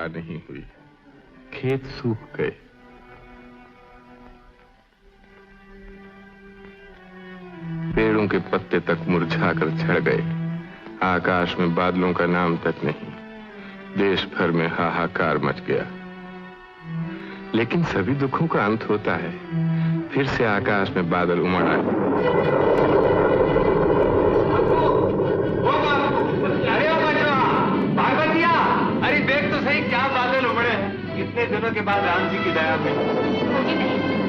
बरखा नहीं हुई, खेत सूख गए। पेड़ों के पत्ते तक मुरझाकर झड़ गए। आकाश में बादलों का नाम तक नहीं। देश भर में हाहाकार मच गया। लेकिन सभी दुखों का अंत होता है। फिर से आकाश में बादल उमड़ आए। अरे देख तो सही, क्या बादल उमड़े। कितने दिनों के बाद राम जी की दया हुई।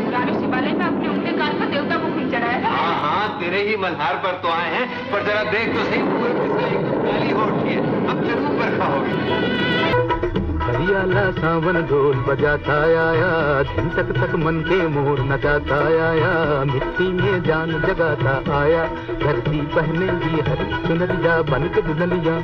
पुराने शिवालय में अपने उंगली काट कर देवता को खून चढ़ाया। हाँ हाँ, तेरे ही मल्हार पर तो आए हैं, पर जरा देख तो सही, पूरे एकदम काली हो उठी है। अब जरूर बरखा होगी। हरियाला सावन ढोल बजाता आया, दिन तक तक मन के मोर नचाता आया, मिट्टी में जान जगाता आया, धरती पहनेगी हरी चुनरिया बन के दुल्हनिया।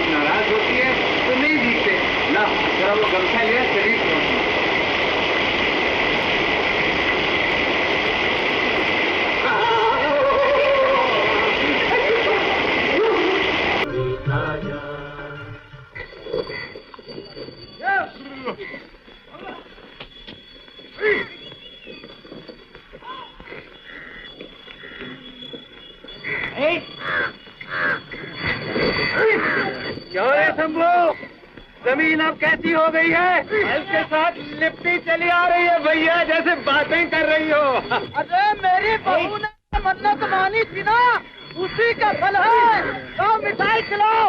नाराज होती है तो नहीं जीतते ना, जरा वो गमछा लिया शरीर जमीन अब कैसी हो गई है? इसके साथ लिपटी चली आ रही है भैया, जैसे बातें कर रही हो। अरे मेरी बहू ने मन्नत मानी थी ना, उसी का फल है। तो मिठाई खिलाओ।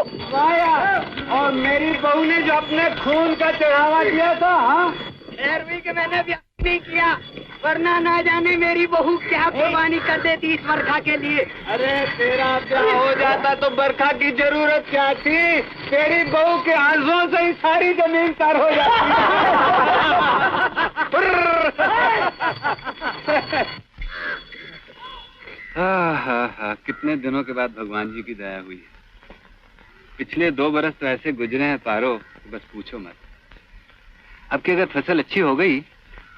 और मेरी बहू ने जो अपने खून का चढ़ावा दिया था, हाँ 11वीं के मैंने भी नहीं किया, वरना ना जाने मेरी बहू क्या कुर्बानी कर देती इस बरखा के लिए। अरे तेरा ब्याह हो जाता तो बरखा की जरूरत क्या थी? तेरी बहू के आंसुओं से ही सारी जमीन तर हो जाती। कितने दिनों के बाद भगवान जी की दया हुई है। पिछले 2 बरस तो ऐसे गुजरे हैं पारो, बस पूछो मत। अब की अगर फसल अच्छी हो गई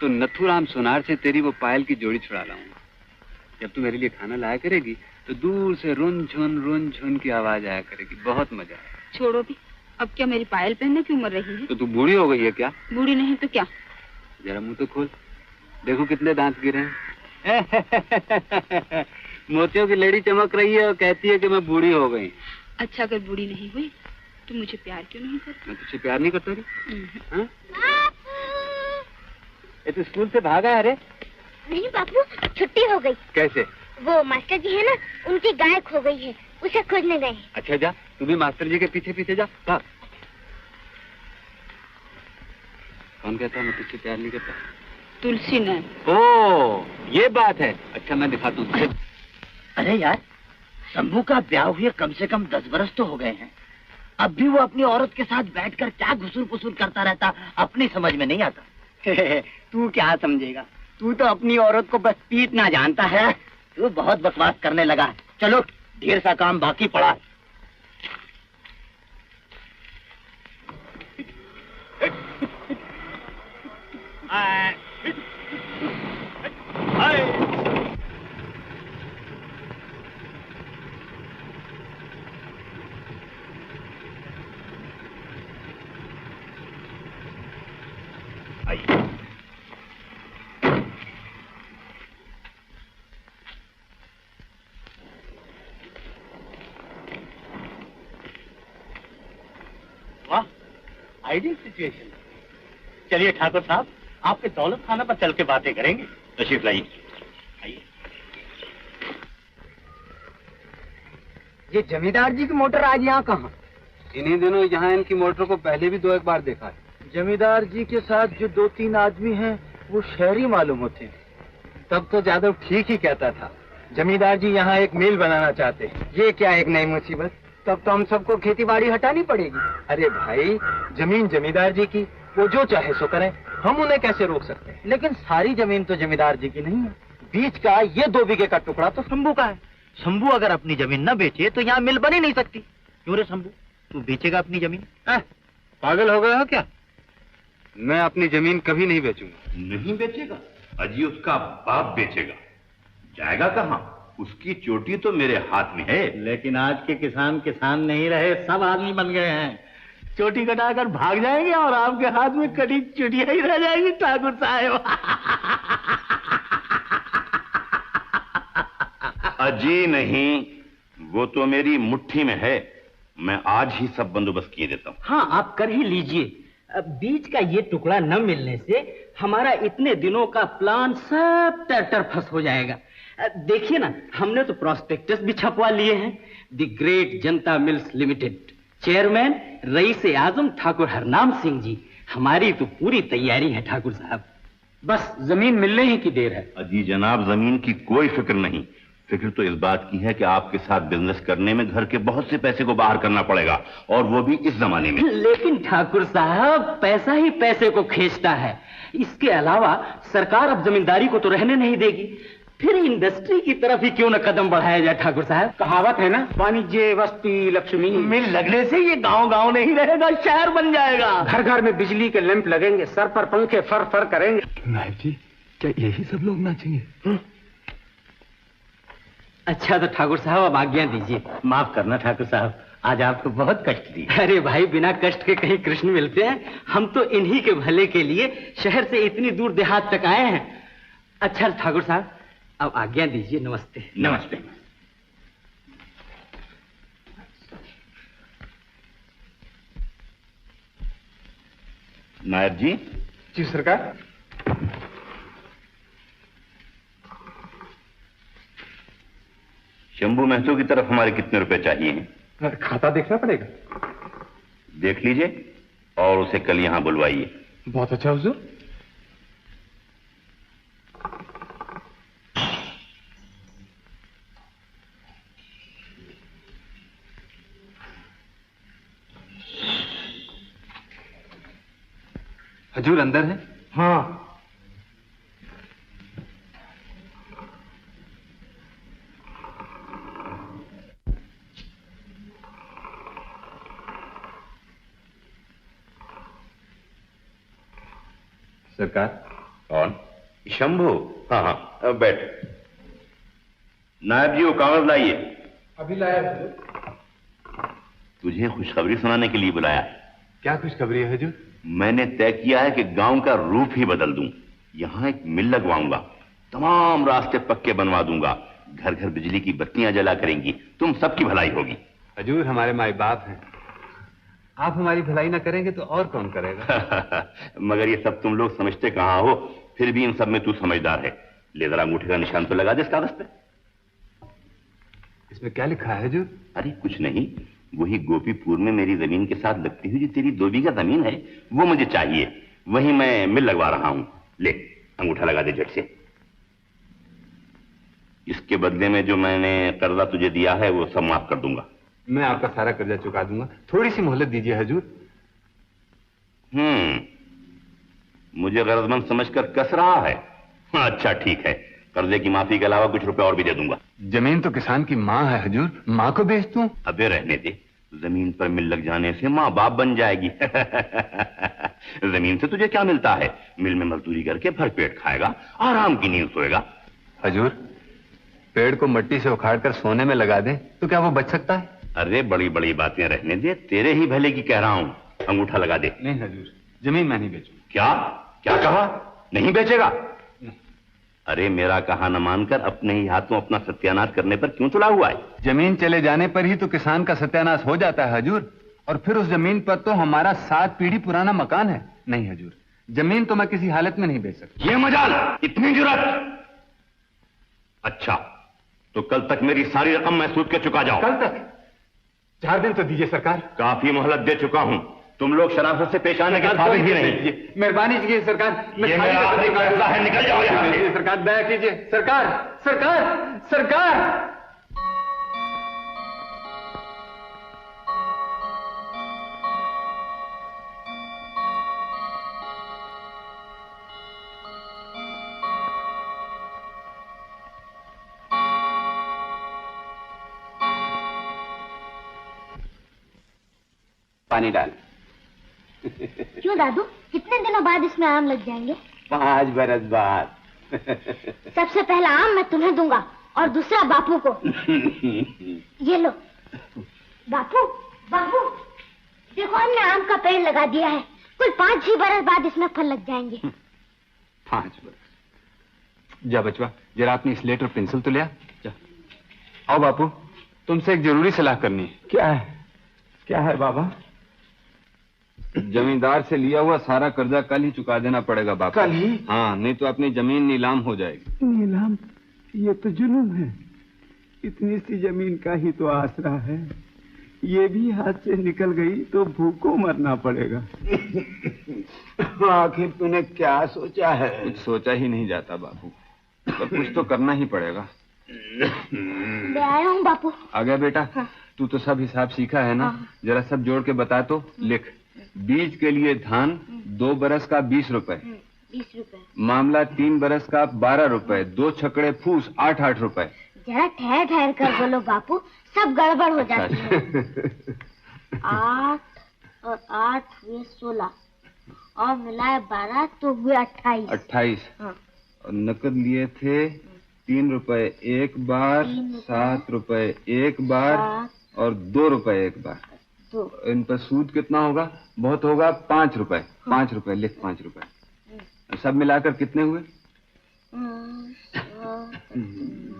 तो नथुराम सोनार से तेरी वो पायल की जोड़ी छुड़ा लाऊंगा। जब तू मेरे लिए खाना लाया करेगी तो दूर से रुन झुन की आवाज आया करेगी, बहुत मजा आएगा। छोड़ो भी, अब क्या मेरी पायल पहनने की उम्र रही है? तो तू बूढ़ी हो गई है क्या? बूढ़ी नहीं तो क्या। जरा मुंह तो खोल, देखो कितने दांत गिरे हैं। मोतियों की लड़ी चमक रही है और कहती है कि मैं बूढ़ी हो गई। अच्छा, अगर बूढ़ी नहीं हुई तो मुझे प्यार क्यों नहीं करती? मैं तुझसे प्यार नहीं करता रही? ये तो स्कूल से भागा है? अरे नहीं बापू, छुट्टी हो गई। कैसे? वो मास्टर जी है ना, उनकी गाय खो गई है, उसे खोजने गए। अच्छा जा, तू भी मास्टर जी के पीछे पीछे जा। भाग। कौन कहता मैं तुझसे प्यार नहीं करता? तुलसी ने। ओ, ये बात है। अच्छा मैं दिखाता हूँ। अरे यार, शंभू का ब्याह हुए कम से कम 10 बरस तो हो गए हैं। अब भी वो अपनी औरत के साथ बैठकर क्या घुसूर पुसूर करता रहता, अपनी समझ में नहीं आता। तू क्या समझेगा, तू तो अपनी औरत को बस पीटना जानता है। तू बहुत बकवास करने लगा। चलो, ढेर सा काम बाकी पड़ा। वाह, आइडियल सिचुएशन। चलिए ठाकुर साहब, आपके दौलत खाना पर चल के बातें करेंगे। तशरीफ लाइए। आइए। ये जमींदार जी की मोटर आज यहाँ कहाँ? इन्हीं दिनों यहाँ इनकी मोटर को पहले भी 2-1 बार देखा है। जमींदार जी के साथ जो 2-3 आदमी हैं वो शहरी मालूम होते हैं। तब तो जादव ठीक ही कहता था। जमींदार जी यहाँ एक मिल बनाना चाहते हैं। ये क्या एक नई मुसीबत। तब तो हम सबको खेती बाड़ी हटानी पड़ेगी। अरे भाई, जमीन जमींदार जी की, वो जो चाहे सो करें, हम उन्हें कैसे रोक सकते हैं। लेकिन सारी जमीन तो जमींदार जी की नहीं है। बीच का ये 2 बीघे का टुकड़ा तो शंभू का है। शंभू अगर अपनी जमीन न बेचे तो यहाँ मिल बन ही नहीं सकती। क्यों रे शंभू, तू बेचेगा अपनी जमीन? पागल हो गए हो क्या? मैं अपनी जमीन कभी नहीं बेचूंगा। नहीं बेचेगा? अजी उसका बाप बेचेगा। जाएगा कहाँ? उसकी चोटी तो मेरे हाथ में है। लेकिन आज के किसान किसान नहीं रहे, सब आदमी बन गए हैं। चोटी कटाकर भाग जाएंगे और आपके हाथ में कटी चुटिया ही रह जाएगी ठाकुर साहब। अजी नहीं, वो तो मेरी मुट्ठी में है। मैं आज ही सब बंदोबस्त किए देता हूँ। हाँ, आप कर ही लीजिए। बीच का ये टुकड़ा न मिलने से हमारा इतने दिनों का प्लान सब टरफस हो जाएगा। देखिए ना, हमने तो प्रोस्पेक्टस भी छपवा लिए हैं। The great Janata mills limited, chairman rice आजम ठाकुर हरनाम सिंह जी। हमारी तो पूरी तैयारी है ठाकुर साहब, बस जमीन मिलने ही की देर है। अजी जनाब, जमीन की कोई फिक्र नहीं। फिक्र तो इस बात की है कि आपके साथ बिजनेस करने में घर के बहुत से पैसे को बाहर करना पड़ेगा, और वो भी इस जमाने में। लेकिन ठाकुर साहब, पैसा ही पैसे को खींचता है। इसके अलावा सरकार अब जमींदारी को तो रहने नहीं देगी, फिर इंडस्ट्री की तरफ ही क्यों न कदम बढ़ाया जाए ठाकुर साहब। कहावत है ना, वाणिज्य वस्ती लक्ष्मी। मिल लगने से ये गांव गांव नहीं रहेगा, शहर बन जाएगा। घर घर में बिजली के लैंप लगेंगे, सर पर पंखे फर फर करेंगे। नायब जी, क्या यही सब लोग नाचेंगे? अच्छा तो ठाकुर साहब अब आज्ञा दीजिए। माफ करना ठाकुर साहब, आज आपको बहुत कष्ट दिए। अरे भाई, बिना कष्ट के कहीं कृष्ण मिलते हैं? हम तो इन्हीं के भले के लिए शहर से इतनी दूर देहात तक आए हैं। अच्छा ठाकुर साहब, अब आज्ञा दीजिए। नमस्ते। नमस्ते। नायब जी। जी सरकार। शंभू महतो की तरफ हमारे कितने रुपए चाहिए हैं? खाता देखना पड़ेगा। देख लीजिए और उसे कल यहां बुलवाइए। बहुत अच्छा हुजूर। हजूर अंदर है? हाँ। सरकार। कौन? शंभू? हाँ हाँ, अब बैठ। नायब जी, वो कागज लाइए। अभी लाया। तुझे खुशखबरी सुनाने के लिए बुलाया। क्या खुशखबरी है हजूर? मैंने तय किया है कि गांव का रूप ही बदल दूं। यहां एक मिल लगवाऊंगा, तमाम रास्ते पक्के बनवा दूंगा, घर घर बिजली की बत्तियां जला करेंगी, तुम सबकी भलाई होगी। हजूर, हमारे माई बाप हैं, आप हमारी भलाई ना करेंगे तो और कौन करेगा? मगर ये सब तुम लोग समझते कहां हो, फिर भी इन सब में तू समझदार है। ले जरा अंगूठे का निशान तो लगा दे इस कागज पे। इसमें क्या लिखा है हजूर? अरे कुछ नहीं, वही गोपीपुर में मेरी जमीन के साथ लगती हुई जो तेरी 2 बीघा जमीन है, वो मुझे चाहिए। वही मैं मिल लगवा रहा हूं। ले अंगूठा लगा दे झट से। इसके बदले में जो मैंने कर्जा तुझे दिया है वो सब माफ कर दूंगा। मैं आपका सारा कर्जा चुका दूंगा, थोड़ी सी मोहलत दीजिए हजूर। मुझे गरजमंद समझकर कस रहा है। अच्छा ठीक है, कर्जे की माफी के अलावा कुछ रुपए और भी दे दूंगा। जमीन तो किसान की माँ है हजूर, माँ को बेच दूं? अबे रहने दे, जमीन पर मिल लग जाने से माँ बाप बन जाएगी। जमीन से तुझे क्या मिलता है? मिल में मजदूरी करके भर पेट खाएगा, आराम की नींद सोएगा। हजूर, पेड़ को मिट्टी से उखाड़ कर सोने में लगा दें तो क्या वो बच सकता है? अरे बड़ी बड़ी बातें रहने दे, तेरे ही भले की कह रहा हूं। अंगूठा लगा दे। नहीं हजूर, जमीन मैं नहीं बेचूंगा। क्या क्या कहा? नहीं बेचेगा? अरे मेरा कहा न मानकर अपने ही हाथों अपना सत्यानाश करने पर क्यों तुला हुआ है? जमीन चले जाने पर ही तो किसान का सत्यानाश हो जाता है हजूर, और फिर उस जमीन पर तो हमारा 7 पीढ़ी पुराना मकान है। नहीं हजूर, जमीन तो मैं किसी हालत में नहीं बेच सकता। ये मजाल, इतनी जुर्रत? अच्छा, तो कल तक मेरी सारी रकम मैं सूद के चुका जाऊं। कल तक? 4 दिन तो दीजिए सरकार। काफी मोहलत दे चुका हूँ, तुम लोग शराफत से पेश आने के काबिल ही नहीं। मेहरबानी कीजिए सरकार, ये मेरा आखिरी फैसला है, निकल जाओ यहाँ से। सरकार दया कीजिए, सरकार सरकार सरकार। पानी डाल। क्यों दादू, कितने दिनों बाद इसमें आम लग जाएंगे? 5 बरस बाद। सबसे पहला आम मैं तुम्हें दूंगा और दूसरा बापू को। ये लो। बापू बापू देखो, हमने आम का पेड़ लगा दिया है, कुल 5-6 बरस बाद इसमें फल लग जाएंगे। 5 बरस। जा बचवा, जरा अपनी स्लेट और पेंसिल तो ले आ। जा। आओ बापू, तुमसे एक जरूरी सलाह करनी है। क्या है? क्या है बाबा? जमींदार से लिया हुआ सारा कर्जा कल ही चुका देना पड़ेगा बापू। कल ही? हाँ, नहीं तो अपनी जमीन नीलाम हो जाएगी। नीलाम? ये तो जुल्म है। इतनी सी जमीन का ही तो आसरा है, ये भी हाथ से निकल गई तो भूखों मरना पड़ेगा। आखिर तूने क्या सोचा है? कुछ सोचा ही नहीं जाता बापू, पर कुछ तो करना ही पड़ेगा। ले आया हूँ बापू। आ गया बेटा? हाँ। तू तो सब हिसाब सीखा है ना? हाँ। जरा सब जोड़ के बता तो। लिख। बीज के लिए धान 2 बरस का 20 रुपए। 20 रुपए। मामला 3 बरस का 12 रुपए। 2 छकड़े फूस 8-8 रुपए। जरा ठहर ठहर कर बोलो बापू, सब गड़बड़ हो जाती है। 8 और 8 हुए 16 और मिलाए 12 तो हुए 28। 28। हाँ। और नकद लिए थे 3 रुपए एक बार, 7 रुपए एक बार और 2 रुपए एक बार। तो इन पर सूद कितना होगा? बहुत होगा 5 रुपए। हाँ। 5 रुपए लिख, 5 रुपए। सब मिलाकर कितने हुए?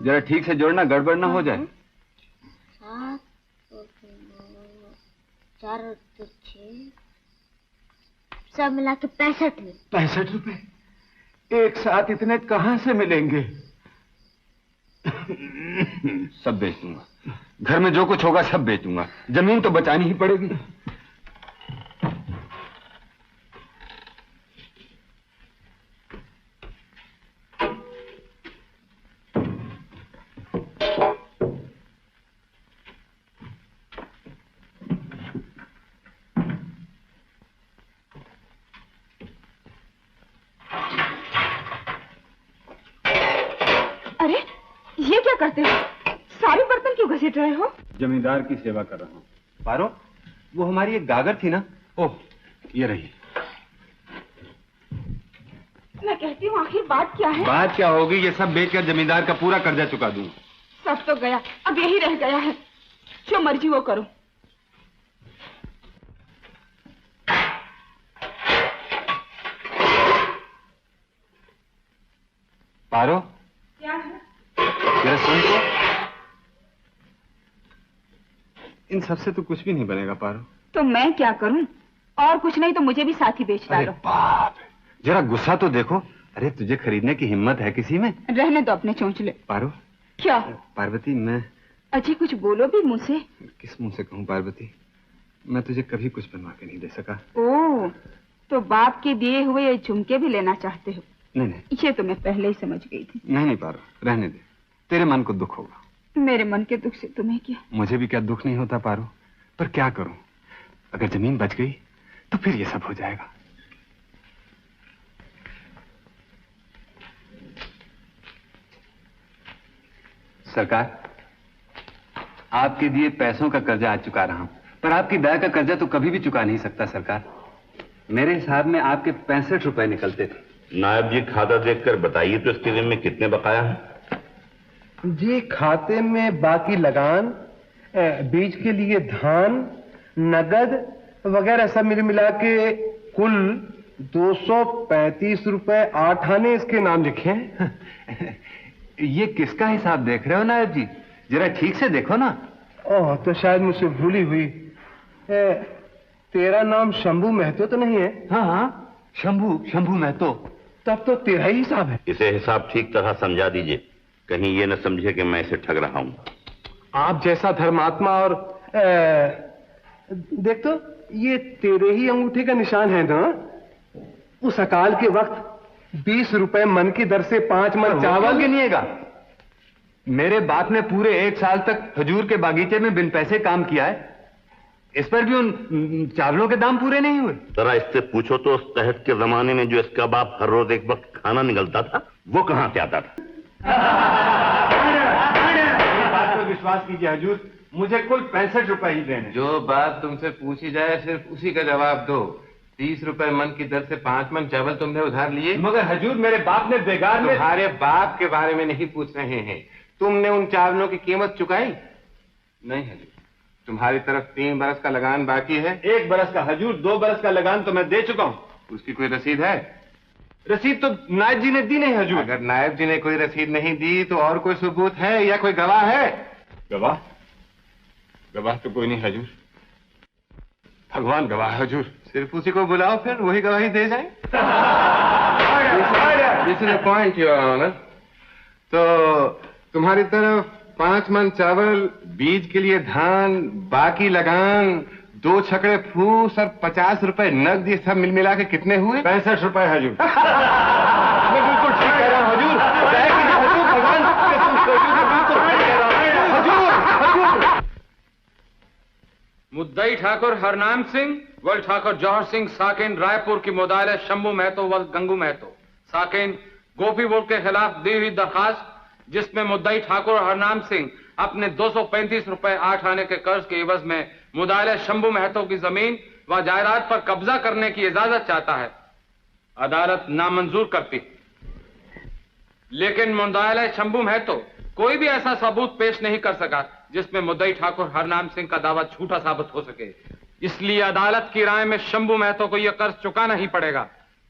जरा ठीक से जोड़ना, गड़बड़ ना हो जाए। 7 4 तो 6, सब मिला के 65 हुए। 65 रुपए एक साथ इतने कहाँ से मिलेंगे? सब बेच दूंगा, घर में जो कुछ होगा सब बेच दूंगा, जमीन तो बचानी ही पड़ेगी। अरे ये क्या करते हो? सारे बर्तन क्यों घसीट रहे हो? जमींदार की सेवा कर रहा हूँ। पारो, वो हमारी एक गागर थी ना? ओह, ये रही। मैं कहती हूँ आखिर बात क्या है? बात क्या होगी? ये सब बेचकर जमींदार का पूरा कर्जा चुका दूँ। सब तो गया, अब यही रह गया है। जो मर्जी वो करो। पारो, क्या है? जरा सुन तो। इन सब से तो कुछ भी नहीं बनेगा पारो। तो मैं क्या करूं? और कुछ नहीं तो मुझे भी साथ ही बेच डालो। बाप, जरा गुस्सा तो देखो। अरे तुझे खरीदने की हिम्मत है किसी में? रहने दो अपने चोंचले। पारो। क्या? पार्वती, मैं अजी कुछ बोलो भी मुंह से। किस मुंह से कहूँ पार्वती? मैं तुझे कभी कुछ बनवा के नहीं दे सका। ओह, तो बाप के दिए हुए ये झुमके भी लेना चाहते हो? नहीं नहीं, ये तो मैं पहले ही समझ गई थी। नहीं पारो, रहने दे। तेरे मन को दुख होगा। मेरे मन के दुख से तुम्हें क्या? मुझे भी क्या दुख नहीं होता पारो, पर क्या करूं? अगर जमीन बच गई तो फिर ये सब हो जाएगा। सरकार, आपके दिए पैसों का कर्जा आज चुका रहा हूं, पर आपकी दया का कर्जा तो कभी भी चुका नहीं सकता सरकार। मेरे हिसाब में आपके 65 रुपए निकलते थे। नायब जी, खाता देखकर बताइए तो इसके दिन में कितने बकाया हैं? जी, खाते में बाकी लगान, बीज के लिए धान, नगद वगैरह सब मिला के कुल 235 रुपए 8 आने इसके नाम लिखे हैं। ये किसका हिसाब देख रहे हो नायब जी? जरा ठीक से देखो ना। ओह, तो शायद मुझसे भूली हुई। तेरा नाम शंभू महतो तो नहीं है? हाँ हाँ, शंभू महतो। तब तो तेरा ही हिसाब है। इसे हिसाब ठीक तरह समझा दीजिए, कहीं ये न समझे कि मैं इसे ठग रहा हूं। आप जैसा धर्मात्मा और देख तो, ये तेरे ही अंगूठे का निशान है ना? उस अकाल के वक्त 20 रुपए मन की दर से 5 मन चावल गिनिएगा। मेरे बाप ने पूरे 1 साल तक खजूर के बागीचे में बिन पैसे काम किया है, इस पर भी उन चावलों के दाम पूरे नहीं हुए। जरा इससे पूछो तो उस तहत के जमाने में जो इसका बाप हर रोज एक वक्त खाना निकलता था, वो कहां से आता था? बात पर विश्वास कीजिए हुजूर, मुझे कुल 65 रुपए ही देने। जो बात तुमसे पूछी जाए सिर्फ उसी का जवाब दो। 30 रुपए मन की दर से 5 मन चावल तुमने उधार लिए। मगर हुजूर, मेरे बाप ने बेगार में। तुम्हारे बाप के बारे में नहीं पूछ रहे हैं, तुमने उन चावलों की कीमत चुकाई? नहीं हुजूर, तुम्हारी तरफ 3 बरस का लगान बाकी है। 1 बरस का हुजूर, 2 बरस का लगान तो मैं दे चुका हूं। उसकी कोई रसीद है? रसीद तो नायब जी ने दी नहीं हुजूर। अगर नायब जी ने कोई रसीद नहीं दी तो और कोई सबूत है या कोई गवाह है? गवाह? गवाह तो कोई नहीं हुजूर, भगवान गवाह है हुजूर। सिर्फ उसी को बुलाओ, फिर वही गवाही दे जाए। This is the point your honour. तो तुम्हारी तरफ 5 मन चावल, बीज के लिए धान, बाकी लगान, 2 छकड़े फूस और 50 रुपए नकद, ये सब मिल मिला के कितने हुए? 65 रुपए हुजूर। मैं बिल्कुल ठीक कह रहा हूं हुजूर। भगवान मुद्दई ठाकुर हरनाम सिंह वल ठाकुर जौहर सिंह साकिन रायपुर की मुदाले शंभू महतो वल गंगू महतो साकिन गोपी बोर्ड के खिलाफ दी हुई दरखास्त, जिसमें मुद्दई ठाकुर हरनाम सिंह अपने 235 रुपए 8 आने के कर्ज के एवज में मुदाले शंभू महतो की जमीन व जायदाद पर कब्जा करने की इजाजत चाहता है। अदालत नामंजूर करती, लेकिन मुदाले शंभू महतो कोई भी ऐसा सबूत पेश नहीं कर सका जिसमें मुद्दई ठाकुर हरनाम सिंह का दावा झूठा साबित हो सके। इसलिए अदालत की राय में शंभू महतो को यह कर्ज चुकाना ही पड़ेगा,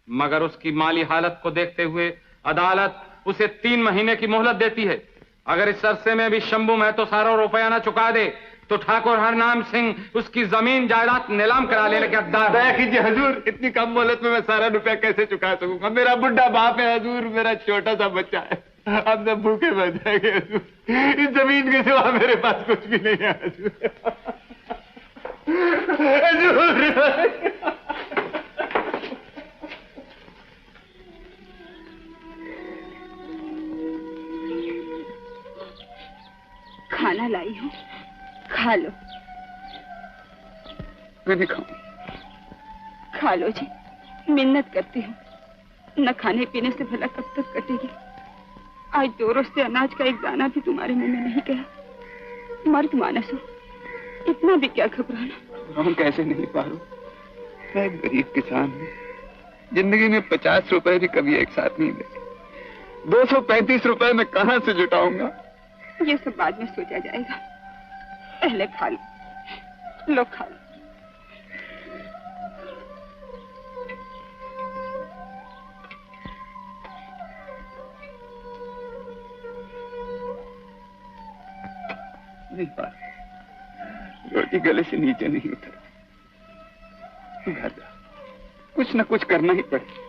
मगर उसकी माली हालत को देखते हुए अदालत उसे 3 महीने की मोहलत देती है। अगर इस अरसे में भी शंभू महतो सारा रुपया न चुका दे तो ठाकुर हरनाम सिंह उसकी जमीन जायदाद नीलाम करा लेने के हकदार। दया कीजिए हुजूर, इतनी कम मोहलत में मैं सारा रुपया कैसे चुका सकूंगा? मेरा बुढ़ा बाप है हुजूर, मेरा छोटा सा बच्चा है, हम सब भूखे मर जाएंगे हुजूर। इस जमीन के सिवा मेरे पास कुछ भी नहीं है हुजूर। खाना लाई हूँ, खा लो। मैंने खाऊं? खा लो जी, मिन्नत करती हूँ। न खाने पीने से भला कब तक कटेगी? आज 2 रोज से अनाज का एक दाना भी तुम्हारे मुंह में नहीं गया। मर्द मानस हो, इतना भी क्या घबराना? हम कैसे नहीं पारो, मैं एक गरीब किसान हूँ, जिंदगी में 50 रुपए भी कभी एक साथ नहीं देखे। 235 रुपए मैं कहाँ से जुटाऊंगा? ये सब बाद में सोचा जाएगा, पहले खा लो। लो खा लो। नहीं पा, रोटी गले से नीचे नहीं उतर। घर जा, कुछ न कुछ करना ही पड़े।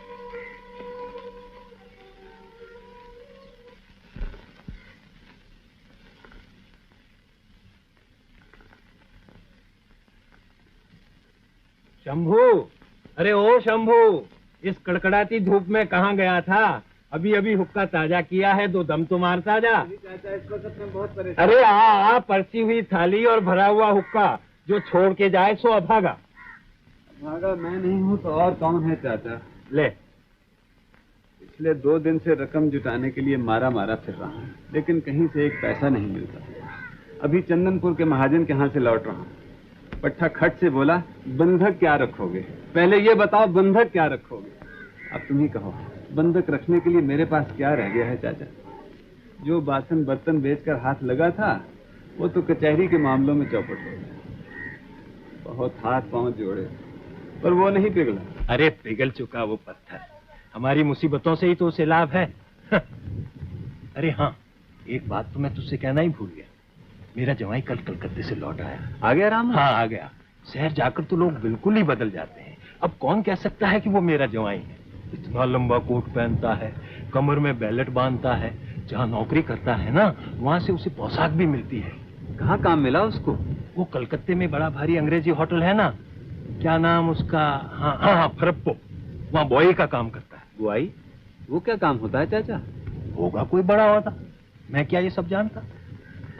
शंभू, अरे ओ शंभू, इस कड़कड़ाती धूप में कहाँ गया था? अभी अभी हुक्का ताजा किया है, 2 दम तो मारता जा। अरे आ परसी हुई थाली और भरा हुआ हुक्का, जो छोड़ के जाए सो अभागा। भागा मैं नहीं हूँ तो और कौन है चाचा? ले, पिछले 2 दिन से रकम जुटाने के लिए मारा फिर रहा हूँ, लेकिन कहीं से एक पैसा नहीं मिलता। अभी चंदनपुर के महाजन के यहाँ से लौट रहा हूँ। पट्टा खट से बोला, बंधक क्या रखोगे? पहले ये बताओ, बंधक क्या रखोगे? अब तुम ही कहो, बंधक रखने के लिए मेरे पास क्या रह गया है चाचा? जो बासन बर्तन बेचकर हाथ लगा था, वो तो कचहरी के मामलों में चौपट हो गया। बहुत हाथ पांव जोड़े, पर वो नहीं पिघला। अरे पिघल चुका वो पत्थर, हमारी मुसीबतों से ही तो उसे लाभ है। अरे हाँ, एक बात तो मैं तुझसे कहना ही भूल गया। मेरा जवाई कल कलकत्ते से लौट आया। आ गया राम? हाँ आ गया। शहर जाकर तो लोग बिल्कुल ही बदल जाते हैं। अब कौन कह सकता है कि वो मेरा जवाई है? इतना लंबा कोट पहनता है, कमर में बैलेट बांधता है, जहाँ नौकरी करता है ना, वहाँ से उसे पोशाक भी मिलती है। कहाँ काम मिला उसको? वो कलकत्ते में बड़ा भारी अंग्रेजी होटल है ना, क्या नाम उसका, हाँ हाँ हाँ फरप्पो, वहाँ बॉय का काम करता है। बुआई? वो क्या काम होता है चाचा? होगा कोई बड़ा होता, मैं क्या ये सब जानता।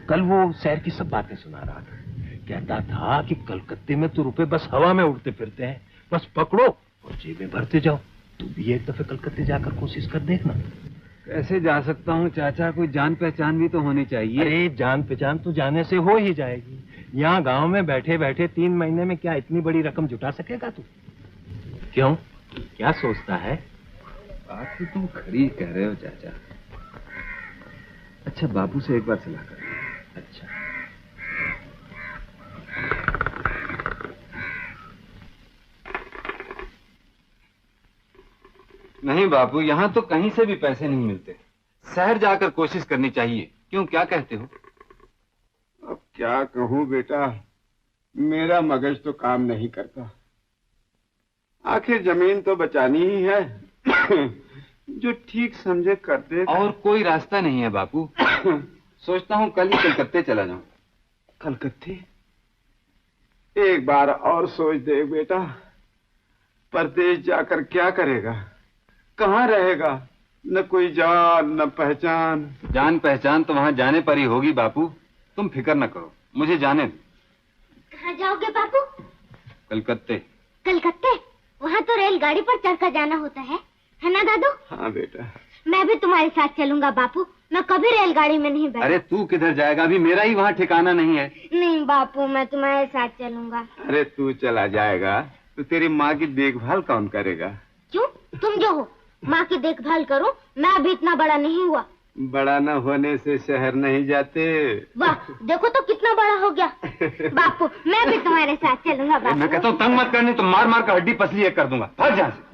कल वो शहर की सब बातें सुना रहा था, कहता था कि कलकत्ते में तो रुपए बस हवा में उड़ते फिरते हैं, बस पकड़ो और जेब में भरते जाओ। तू भी एक दफे कलकत्ते जाकर कोशिश कर देखना। कैसे जा सकता हूँ चाचा, कोई जान पहचान भी तो होनी चाहिए। अरे जान पहचान तो जाने से हो ही जाएगी, यहाँ गांव में बैठे बैठे 3 महीने में क्या इतनी बड़ी रकम जुटा सकेगा तू? क्यों, क्या सोचता है? बात तो तुम खरी कह रहे हो चाचा। अच्छा बापू से एक बार सलाह कर। अच्छा नहीं बापू, यहाँ तो कहीं से भी पैसे नहीं मिलते, शहर जाकर कोशिश करनी चाहिए। क्यों, क्या कहते हो? अब क्या कहूँ बेटा, मेरा मगज तो काम नहीं करता। आखिर जमीन तो बचानी ही है। जो ठीक समझे कर दे। और कोई रास्ता नहीं है बापू। सोचता हूँ कल ही कलकत्ते चला जाऊं। कलकत्ते? एक बार और सोच दे बेटा, परदेश जाकर क्या करेगा, कहाँ रहेगा, न कोई जान न पहचान। जान पहचान तो वहाँ जाने पर ही होगी बापू, तुम फिक्र न करो, मुझे जाने दो। कहाँ जाओगे बापू? कलकत्ते। कलकत्ते? वहाँ तो रेलगाड़ी पर चढ़कर जाना होता है ना दादू? हाँ बेटा। मैं भी तुम्हारे साथ चलूंगा बापू, मैं कभी रेलगाड़ी में नहीं बैठा। अरे तू किधर जाएगा, अभी मेरा ही वहाँ ठिकाना नहीं है। नहीं बापू, मैं तुम्हारे साथ चलूंगा। अरे तू चला जाएगा तो तेरी माँ की देखभाल कौन करेगा? क्यों, तुम जो हो माँ की देखभाल करो, मैं अभी इतना बड़ा नहीं हुआ। बड़ा न होने से शहर नहीं जाते। वाह, देखो तो कितना बड़ा हो गया। बापू मैं भी तुम्हारे साथ चलूंगा बापू। मैं कहता हूँ तंग मत करनी तो मार मार कर हड्डी पसली एक कर दूंगा। भाग यहाँ से।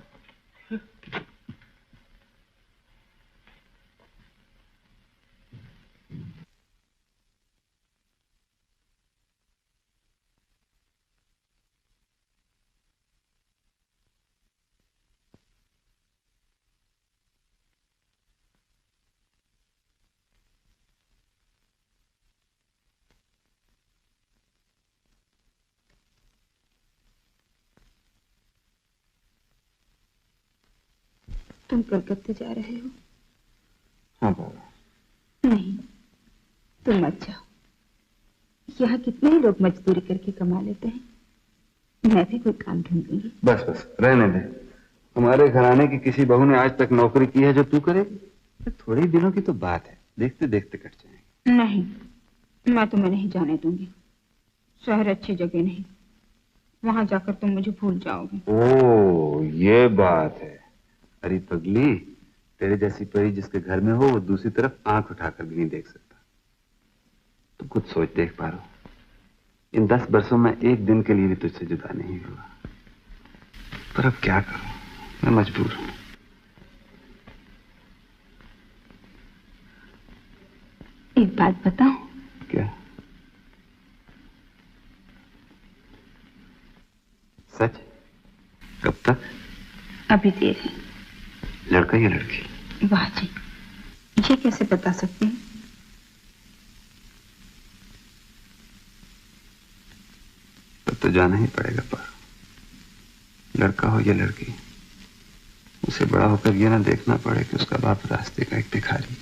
तुम कलकत्ते जा रहे हो? हाँ बाबा। नहीं, तुम मत जाओ। यहाँ कितने ही लोग मजदूरी करके कमा लेते हैं, मैं भी कोई काम ढूंढूंगी। बस बस रहने दे, हमारे घराने की किसी बहू ने आज तक नौकरी की है जो तू करेगी? थोड़े दिनों की तो बात है, देखते देखते कट जाएंगे। नहीं, मैं तुम्हें नहीं जाने दूंगी। शहर अच्छी जगह नहीं, वहां जाकर तुम मुझे भूल जाओगे। ओ ये बात है। अरे पगली, तेरे जैसी परी जिसके घर में हो वो दूसरी तरफ आंख उठाकर भी नहीं देख सकता। तू कुछ सोच देख पा रहा, इन 10 वर्षों में एक दिन के लिए भी तुझसे जुदा नहीं हुआ, पर अब क्या करूं, मैं मजबूर हूं। एक बात बताऊं? क्या? सच? कब तक? अभी देर है। लड़का या लड़की? वाह जी, ये कैसे बता सकती हूँ? तो जाना ही पड़ेगा पर, लड़का हो या लड़की, उसे बड़ा होकर यह ना देखना पड़े कि उसका बाप रास्ते का एक भिखारी।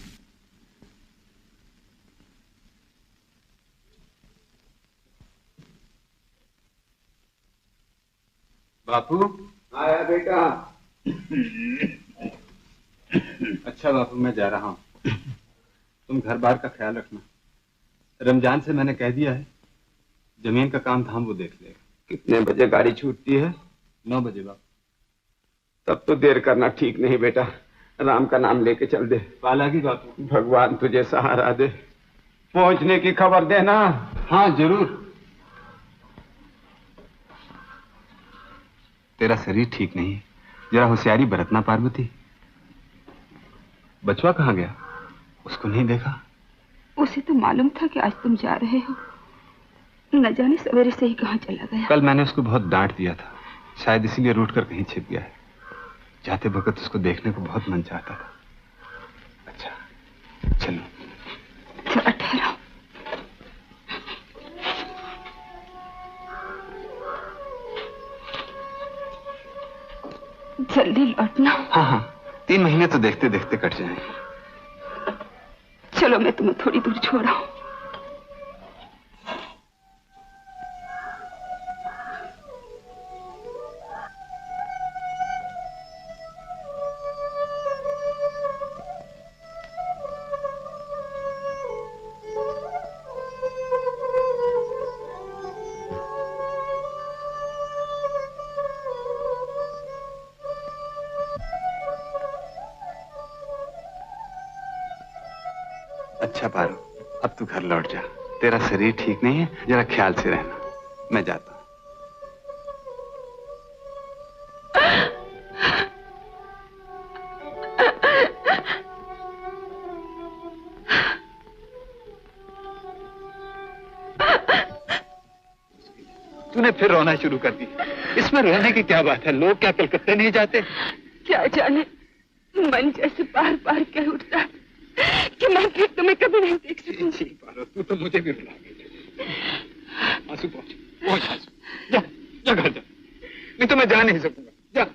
बापू आया बेटा। अच्छा बापू, मैं जा रहा हूँ, तुम घर बार का ख्याल रखना। रमजान से मैंने कह दिया है, जमीन का काम धाम वो देख लेगा। कितने बजे गाड़ी छूटती है? 9 बजे बापू। तब तो देर करना ठीक नहीं बेटा, राम का नाम लेके चल दे। पालागी बापू। भगवान तुझे सहारा दे, पहुंचने की खबर देना। हाँ जरूर। तेरा शरीर ठीक नहीं है, जरा होशियारी बरतना पार्वती। बचवा कहाँ गया, उसको नहीं देखा? उसे तो मालूम था कि आज तुम जा रहे हो, न जाने सवेरे से ही कहाँ चला गया। कल मैंने उसको बहुत डांट दिया था, शायद इसीलिए रूठ कर कहीं छिप गया है। जाते वक्त उसको देखने को बहुत मन चाहता था। अच्छा चलो। जरा ठहरो। पहले लौटना। हाँ, 3 महीने तो देखते देखते कट जाएंगे। चलो मैं तुम्हें थोड़ी दूर छोड़ आऊं। अच्छा पारो, अब तू घर लौट जा। तेरा शरीर ठीक नहीं है, जरा ख्याल से रहना। मैं जाता हूं। तूने फिर रोना शुरू कर दी। इसमें रोने की क्या बात है? लोग क्या कलकत्ते नहीं जाते? क्या जाने, मन जैसे बार बार कह उठता है कि मैं फिर तुम्हें कभी नहीं देख सकूंगी। पारो, तू तो मुझे भी रुला गई। आंसू पहुंच आंसू। जा घर जा, नहीं तो मैं जा नहीं सकूंगा। जा।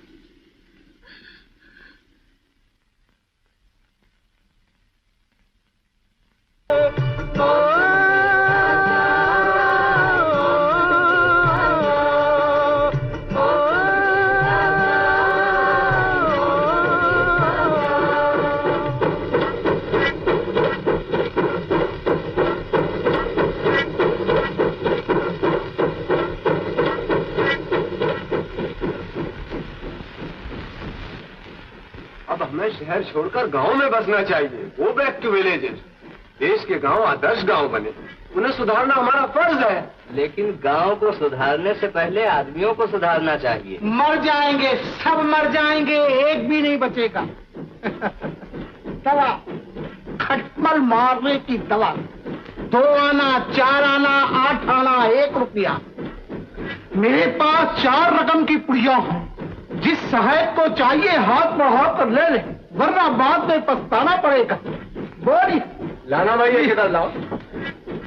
शहर छोड़कर गांव में बसना चाहिए। Go back to villages. देश के गांव आदर्श गांव बने, उन्हें सुधारना हमारा फर्ज है। लेकिन गांव को सुधारने से पहले आदमियों को सुधारना चाहिए। मर जाएंगे, सब मर जाएंगे, एक भी नहीं बचेगा। दवा, खटमल मारने की दवा। 2 आना, 4 आना, 8 आना, 1 रुपया। मेरे पास 4 रकम की पुड़िया है। जिस सहायक को चाहिए हाथ बढ़ा कर ले ले, वरना बाद में पछताना पड़ेगा। बोली लाना भाई, ये किधर लाओ।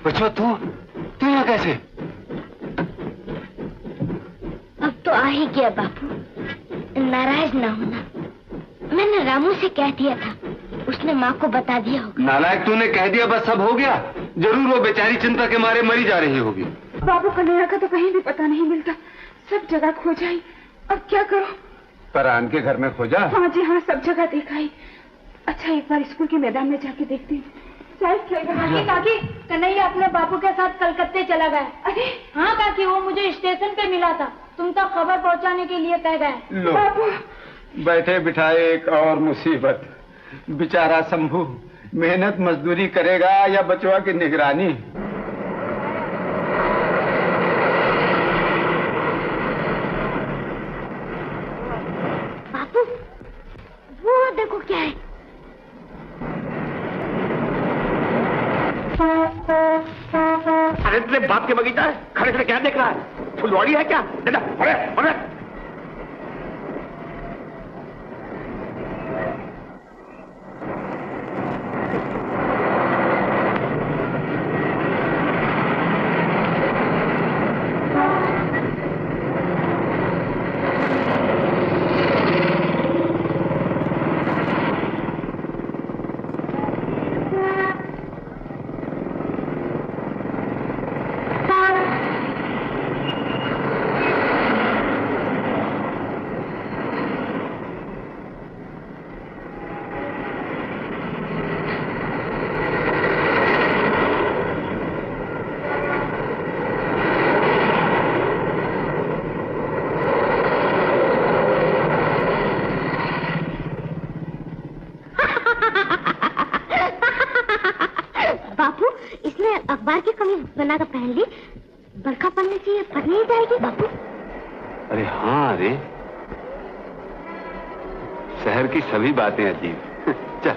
बच्चों, तू यहाँ कैसे? अब तो आ ही गया बापू, नाराज ना होना। मैंने रामू से कह दिया था, उसने माँ को बता दिया होगा। नालायक, तूने कह दिया बस सब हो गया? जरूर वो बेचारी चिंता के मारे मरी जा रही होगी। बाबू कन्हैया का तो कहीं भी पता नहीं मिलता, सब जगह खोज आई। अब क्या करो? फरहान के घर में खोजा? हाँ जी हाँ, सब जगह देखा ही। अच्छा, एक बार स्कूल के मैदान में जाके देखती हूँ। काकी, कन्हैया अपने बापू के साथ कलकत्ते चला गया। अरे हाँ काकी, वो मुझे स्टेशन पे मिला था। तुम तक खबर पहुंचाने के लिए कह गए। बापू बैठे बिठाए एक और मुसीबत। बेचारा शंभू मेहनत मजदूरी करेगा या बचवा की निगरानी? बापू, वो देखो क्या है। अरे तेरे बाप के बगीचा है, खड़े खड़े क्या देख रहा है? फुलवाड़ी है क्या? अरे अखबार की कमीज बनाकर पहन ली, बरखा पड़ने से फट नहीं जाएगी बापू? अरे हाँ रे, शहर की सभी बातें अजीब। चल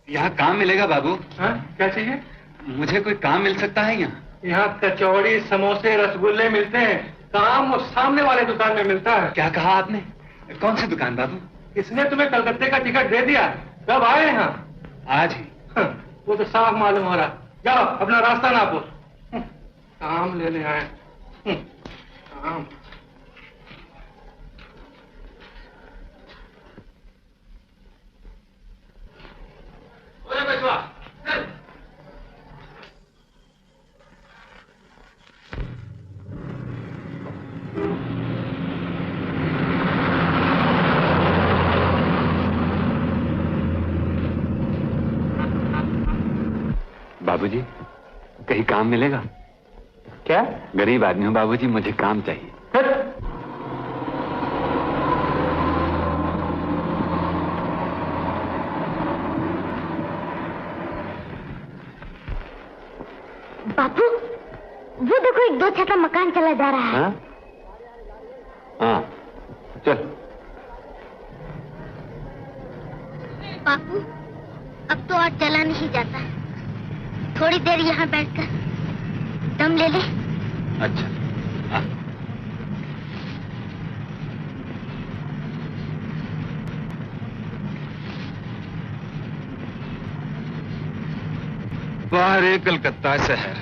यहाँ काम मिलेगा बाबू? हाँ, क्या चाहिए? मुझे कोई काम मिल सकता है यहाँ? यहाँ कचौड़ी समोसे रसगुल्ले मिलते हैं। काम उस सामने वाले दुकान में मिलता है। क्या कहा आपने? कौन सी दुकान बाबू? किसने तुम्हें कलकत्ते का टिकट दे दिया? कब आए यहाँ? आज ही। वो तो साफ मालूम हो रहा। जाओ अपना रास्ता नापो। काम लेने आए। काम। ओए बचवा, चल। बाबूजी, कहीं काम मिलेगा? क्या? गरीब आदमी हूँ बाबूजी, मुझे काम चाहिए। बापू, वो देखो एक 2 छत का मकान चला जा रहा है। हाँ, चल। बापू, अब तो और चला नहीं जाता। थोड़ी देर यहाँ बैठकर दम ले ले। अच्छा। हाँ। वाह रे कलकत्ता शहर,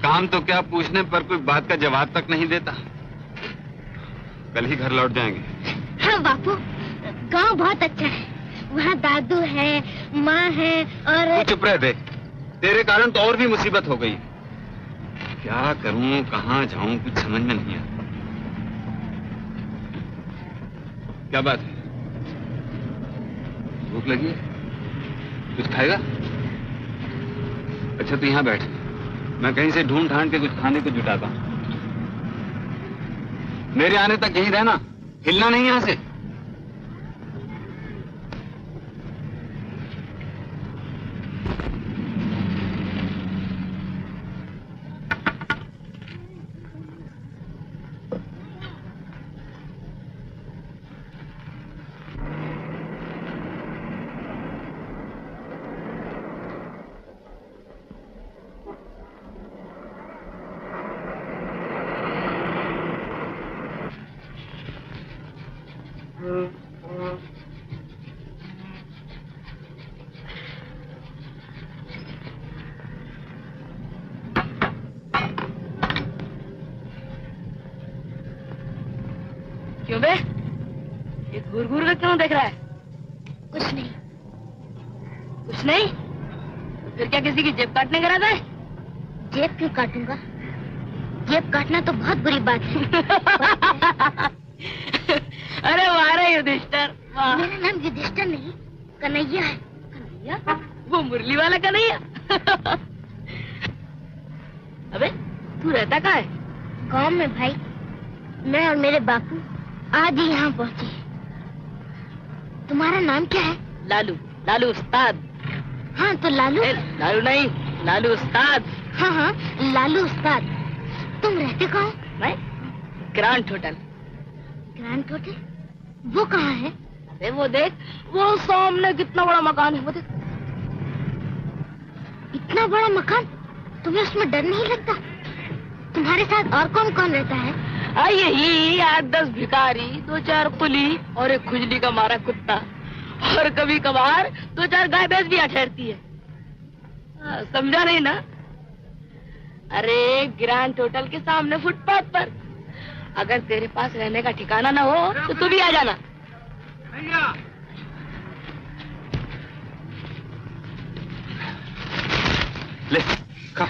काम तो क्या पूछने पर कोई बात का जवाब तक नहीं देता। कल ही घर लौट जाएंगे। हाँ बापू, गांव बहुत अच्छा है। वहाँ दादू है, माँ है और तू चुप रह दे, तेरे कारण तो और भी मुसीबत हो गई। क्या करूं, कहाँ जाऊं, कुछ समझ में नहीं आता। क्या बात है, भूख लगी है? कुछ खाएगा? अच्छा तू यहाँ बैठ, मैं कहीं से ढूंढ ढांड के कुछ खाने को जुटाता हूँ। मेरे आने तक यहीं रहना, हिलना नहीं यहाँ से। क्यों बे? ये घूर घूर कर क्यों देख रहा है? कुछ नहीं। कुछ नहीं? तो फिर क्या किसी की जेब काटने करा था? जेब क्यों काटूंगा? जेब काटना तो बहुत बुरी बात है। अरे वाह रे युधिष्ठिर, वाह। मेरा नाम युधिष्ठिर नहीं, कन्हैया है। कन्हैया? वो मुरली वाला कन्हैया? अबे तू रहता कहाँ है? गांव में भाई। मैं और मेरे बापू आज ही यहाँ पहुँचे। तुम्हारा नाम क्या है? लालू। लालू उस्ताद। हाँ तो लालू। लालू नहीं, लालू उस्ताद। हाँ हाँ, लालू उस्ताद। तुम रहते कहाँ? मैं ग्रांट होटल। Grant hotel? वो कहाँ है? अरे वो देख, वो सामने कितना बड़ा मकान है, वो देख। इतना बड़ा मकान? तुम्हें उसमें डर नहीं लगता? तुम्हारे साथ और कौन कौन रहता है? यही 8-10 भिखारी, 2-4 कुली और एक खुजली का मारा कुत्ता, और कभी कभार 2-4 गाय भैंस भी ठहरती है। समझा नहीं ना? अरे ग्रैंड होटल के सामने फुटपाथ पर। अगर तेरे पास रहने का ठिकाना ना हो तो तू भी आ जाना। ले खा।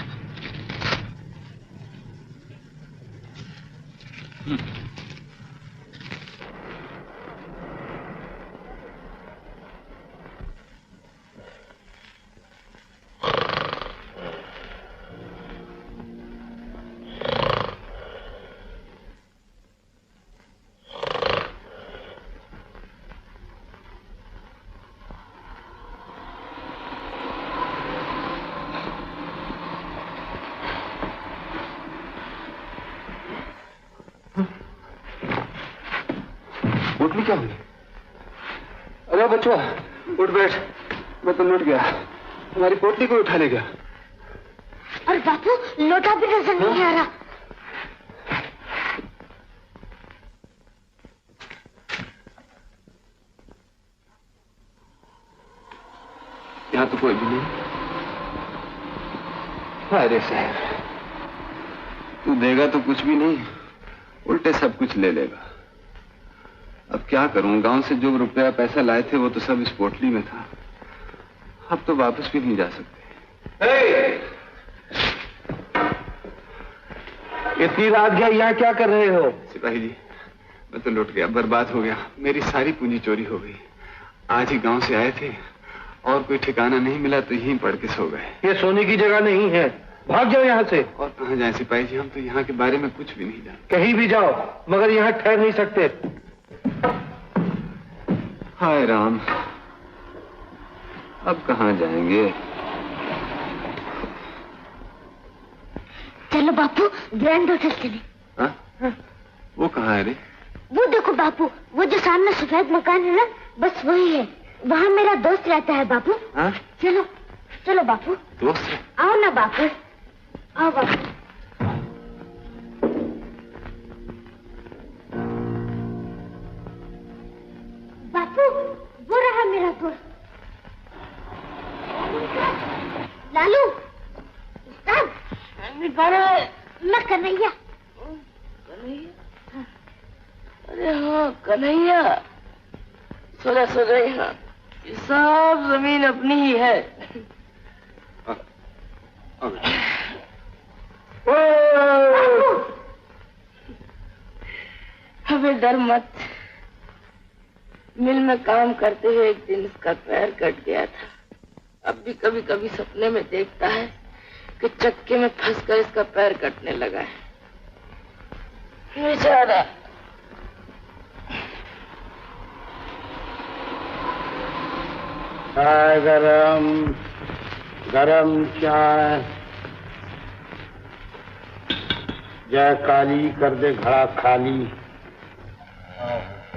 पोटली क्या हुई? अरे बच्चों उठ बैठ, मैं तो लौट गया, हमारी पोटली को उठा ले गया। और बापू लोटा भी नजर नहीं आ रहा। यहाँ तो कोई भी नहीं। अरे साहब, तू देगा तो कुछ भी नहीं, उल्टे सब कुछ ले लेगा। अब क्या करूं, गांव से जो रुपया पैसा लाए थे वो तो सब इस पोटली में था। अब तो वापस भी नहीं जा सकते। इतनी रात गया, यहाँ क्या कर रहे हो? सिपाही जी, मैं तो लुट गया, बर्बाद हो गया, मेरी सारी पूंजी चोरी हो गई। आज ही गांव से आए थे और कोई ठिकाना नहीं मिला तो यहीं पड़ के सो गए। ये सोने की जगह नहीं है, भाग जाओ यहाँ से। और कहाँ जाए सिपाही जी, हम तो यहाँ के बारे में कुछ भी नहीं जानते। कहीं भी जाओ, मगर यहाँ ठहर नहीं सकते। हाय राम, अब कहाँ जाएंगे? चलो बापू, ग्रैंड होटल चले। हाँ? वो कहाँ है रे? वो देखो बापू, वो जो सामने सफेद मकान है ना, बस वही है। वहाँ मेरा दोस्त रहता है बापू। हाँ? चलो चलो बापू। दोस्त है? आओ ना बापू, आओ बापू। बापू, वो रहा मेरा दोस्त लालू। उस्ताद, मैं कन्हैया। अरे हाँ कन्हैया, सोचा यहाँ सब जमीन अपनी ही है। हमें डर मत, मिल में काम करते हुए एक दिन इसका पैर कट गया था। अब भी कभी कभी सपने में देखता है कि चक्के में फंसकर इसका पैर कटने लगा है। बेचारा। चाय गरम, गरम चाय। जय काली कर दे घड़ा खाली।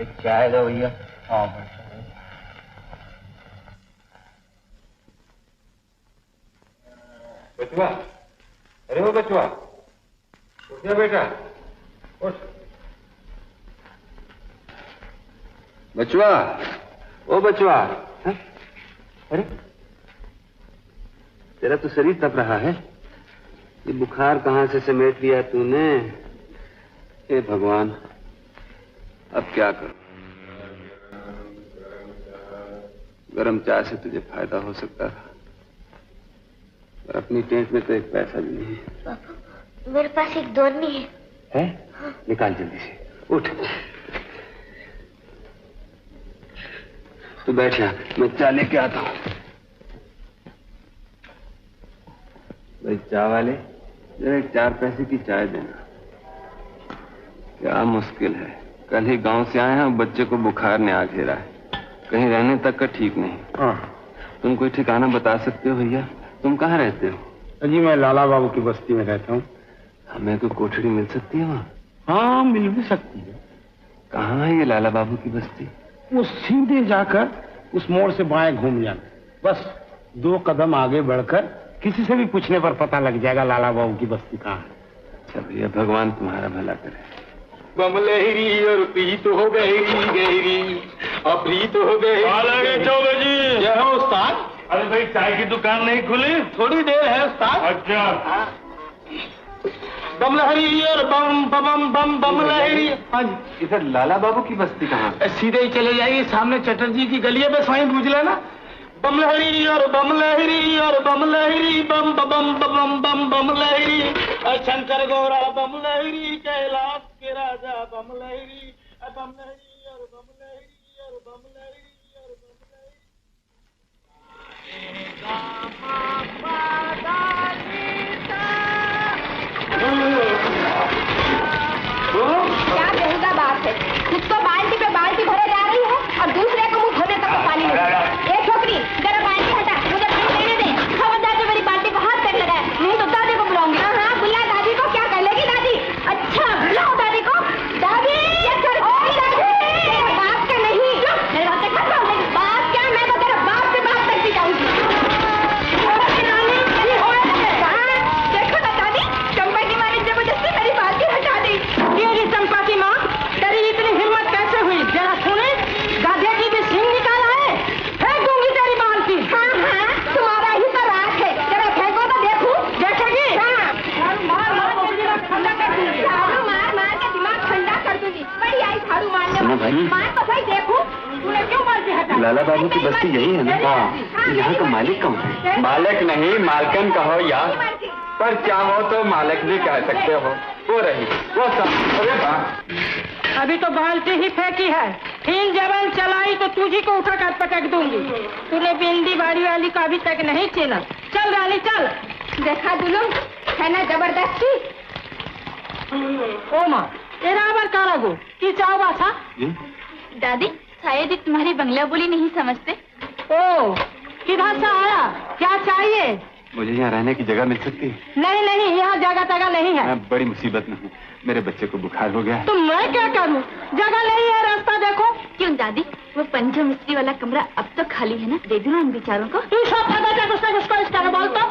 एक चाय दो भैया। हाँ बचवा, अरे वो बचवा, उठ जा बेटा, उठ। बचवा, ओ बचवा। है? अरे तेरा तो शरीर तप रहा है, ये बुखार कहाँ से समेट लिया तूने? हे भगवान, अब क्या करूं? गरम चाय से तुझे फायदा हो सकता था, पर अपनी टेंट में तो एक पैसा भी नहीं है। पापा, मेरे पास एक दोरनी है। है? निकाल जल्दी से, उठ। तू बैठ यहाँ, मैं चाय लेके आता हूँ। भाई चाय वाले, जरा 4 पैसे की चाय देना। क्या मुश्किल है, कल ही गांव से आए हैं, बच्चे को बुखार ने आ घेरा है, कहीं रहने तक का ठीक नहीं। तुम कोई ठिकाना बता सकते हो भैया? तुम कहाँ रहते हो? जी मैं लाला बाबू की बस्ती में रहता हूँ। हमें कोई कोठड़ी मिल सकती है वहाँ? हाँ मिल भी सकती है। कहाँ है ये लाला बाबू की बस्ती? वो सीधे जाकर उस मोड़ से बाएं घूम जाना, बस 2 कदम आगे बढ़कर किसी से भी पूछने पर पता लग जाएगा लाला बाबू की बस्ती कहाँ है। अच्छा भैया, भगवान तुम्हारा भला करे। बम लहरी और प्रीत हो गहरी गहरी, अप्रीत हो गई। चौबे जी, क्या है उस्ताद? अरे भाई चाय की दुकान नहीं खुली, थोड़ी देर है उस्ताद। अच्छा। बम लहरी और बम बम बम बम लहरी। हाँ जी। इधर लाला बाबू की बस्ती कहाँ? सीधे ही चले जाइए, सामने चटर्जी की गली है, बस वहीं पूछ लेना। बम लहरी और बम लहरी और बम लहरी, बम बम बम बम बम लहरी, शंकर गौरा बम लहरी, कैलाश के राजा बम लहरी, बम लहरी और बम लहरी और बम लहरी और बम क्या बेहुदा बात है, खुद तो बाल्टी पे बाल्टी भरे जा रही है और दूसरे को मुंह धोने तक पानी नहीं। ए छोकरी, जरा बाल्टी हटा, मुझे पानी देने दे। खबरदार जो मेरी बाल्टी को हाथ तक लगाए, नहीं तो दादी को बुलाऊंगी। हाँ बुला दादी को, क्या कर लेगी दादी? अच्छा बुलाओ दादी को। दादी, तेरा बाप का नहीं, मेरे बाप से खत्म नहीं। बाप क्या, मैं तो तेरा बाप से बात करती जाऊंगी। देखो ना दादी, चंपा की माँ ने जबरदस्ती मेरी बाल्टी हटा दी। ये चंपा की माँ, तेरी इतनी हिम्मत कैसे हुई? जरा सुने, गाधे जी भी सिंह निकाला है। हाँ भाई। मान तो भाई देखो, तूने क्यों मर्जी हटा? लाला बाबू की बस्ती यही है ना? हाँ। यहाँ का मालिक कौन है? मालिक नहीं, मालकन कहो यार, पर चाहो तो मालिक भी कह सकते हो। वो रही वो सब। अरे वाह, अभी तो बाल्टी ही फेंकी है, हिल जवान चलाई तो तुझी को उठा कर पटक दूंगी। तूने बिंदी बाड़ी वाली को अभी तक नहीं चीना। चल रानी चल। देखा दुलू, है ना जबरदस्ती। ओ माँ, तेरा आवर कारागो की चाहो बासा? दादी शायद ही तुम्हारी बंगला बोली नहीं समझते। ओ, किधर से आया? क्या चाहिए? मुझे यहाँ रहने की जगह मिल सकती है? नहीं नहीं, यहाँ जगह तगह नहीं है। मैं बड़ी मुसीबत में हूँ, मेरे बच्चे को बुखार हो गया है। तो मैं क्या करूँ? जगह नहीं है, रास्ता देखो। क्यों दादी, वो पंचो मिस्त्री वाला कमरा अब तो खाली है ना, दे दूँ इन बेचारों को? तू सब पता उसको इस तरह बोल तो।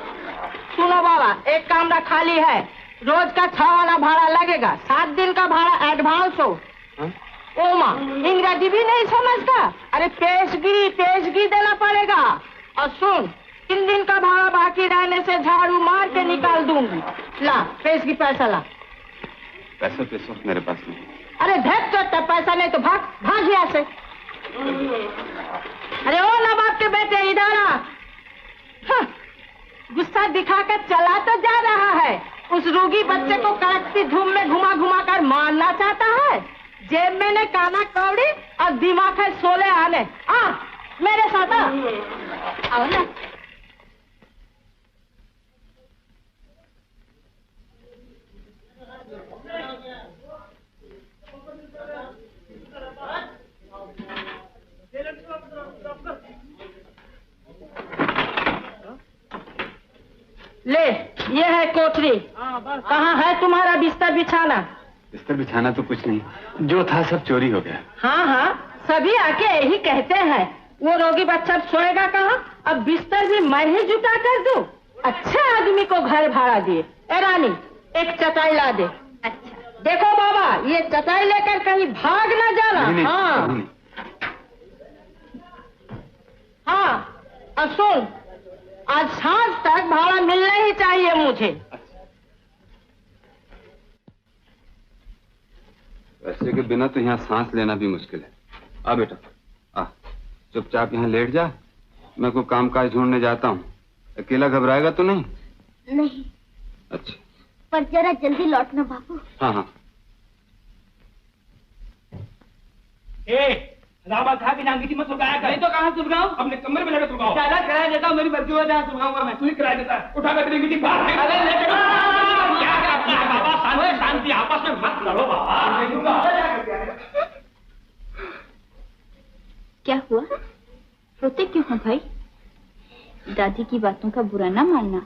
सुनो बाबा, एक कमरा खाली है, रोज का 6 आना भाड़ा लगेगा, 7 दिन का भाड़ा एडवांस हो। ओ माँ, इंग्रजी भी नहीं समझता? अरे पेशगी देना पड़ेगा। और सुन, 3 दिन का भाड़ा बाकी रहने से झाड़ू मार के निकाल दूंगी। ला पेशगी पैसा ला। पैसा मेरे पास नहीं। अरे भेज तो पैसा नहीं तो भाग यहाँ से। अरे ओ नवाब के बेटे इधर आ। हाँ, गुस्सा दिखाकर चला तो जा रहा है, उस रोगी बच्चे को कड़कती धूम में घुमा घुमा कर मारना चाहता है। जेब में ने काना कौड़ी और दिमाग है 16 आने। आ मेरे साथ आओ ना। ले, ये है कोठरी। कहाँ है तुम्हारा बिस्तर बिछाना? बिस्तर बिछाना तो कुछ नहीं, जो था सब चोरी हो गया। हाँ हाँ, सभी आके यही कहते हैं। वो रोगी बच्चा सोएगा कहाँ? अब बिस्तर भी मैं ही जुटा कर दूं? अच्छा आदमी को घर भाड़ा दिए। ए रानी, एक चटाई ला दे। अच्छा। देखो बाबा, ये चटाई लेकर कहीं भाग ना जाना। नहीं, हाँ नहीं। हाँ, और सुन, आज सांझ तक भाड़ा मिलना ही चाहिए मुझे। पैसे के बिना तो यहाँ सांस लेना भी मुश्किल है। आ बेटा, आ चुपचाप यहाँ लेट जा, मैं कोई काम काज ढूंढने जाता हूँ। अकेला घबराएगा तो नहीं? नहीं। अच्छा, पर जरा जल्दी लौटना बाबू। हाँ हाँ। रावत खा के नाम की मत सुलगाया कर। नहीं तो कहाँ सुलगाऊं? अपने कमरे में लगा सुलगाओ। ज्यादा किराया देता हूँ, मेरी मर्जी हो जाए सुलगाऊंगा मैं। तू ही किराया देता है, उठा कर तेरी मीटिंग बाहर। अरे लेके क्या करता है बाबा? शांति आपस में मत लड़ो बाबा। क्या हुआ, रोते क्यों हो भाई? दादी की बातों का बुरा ना मानना,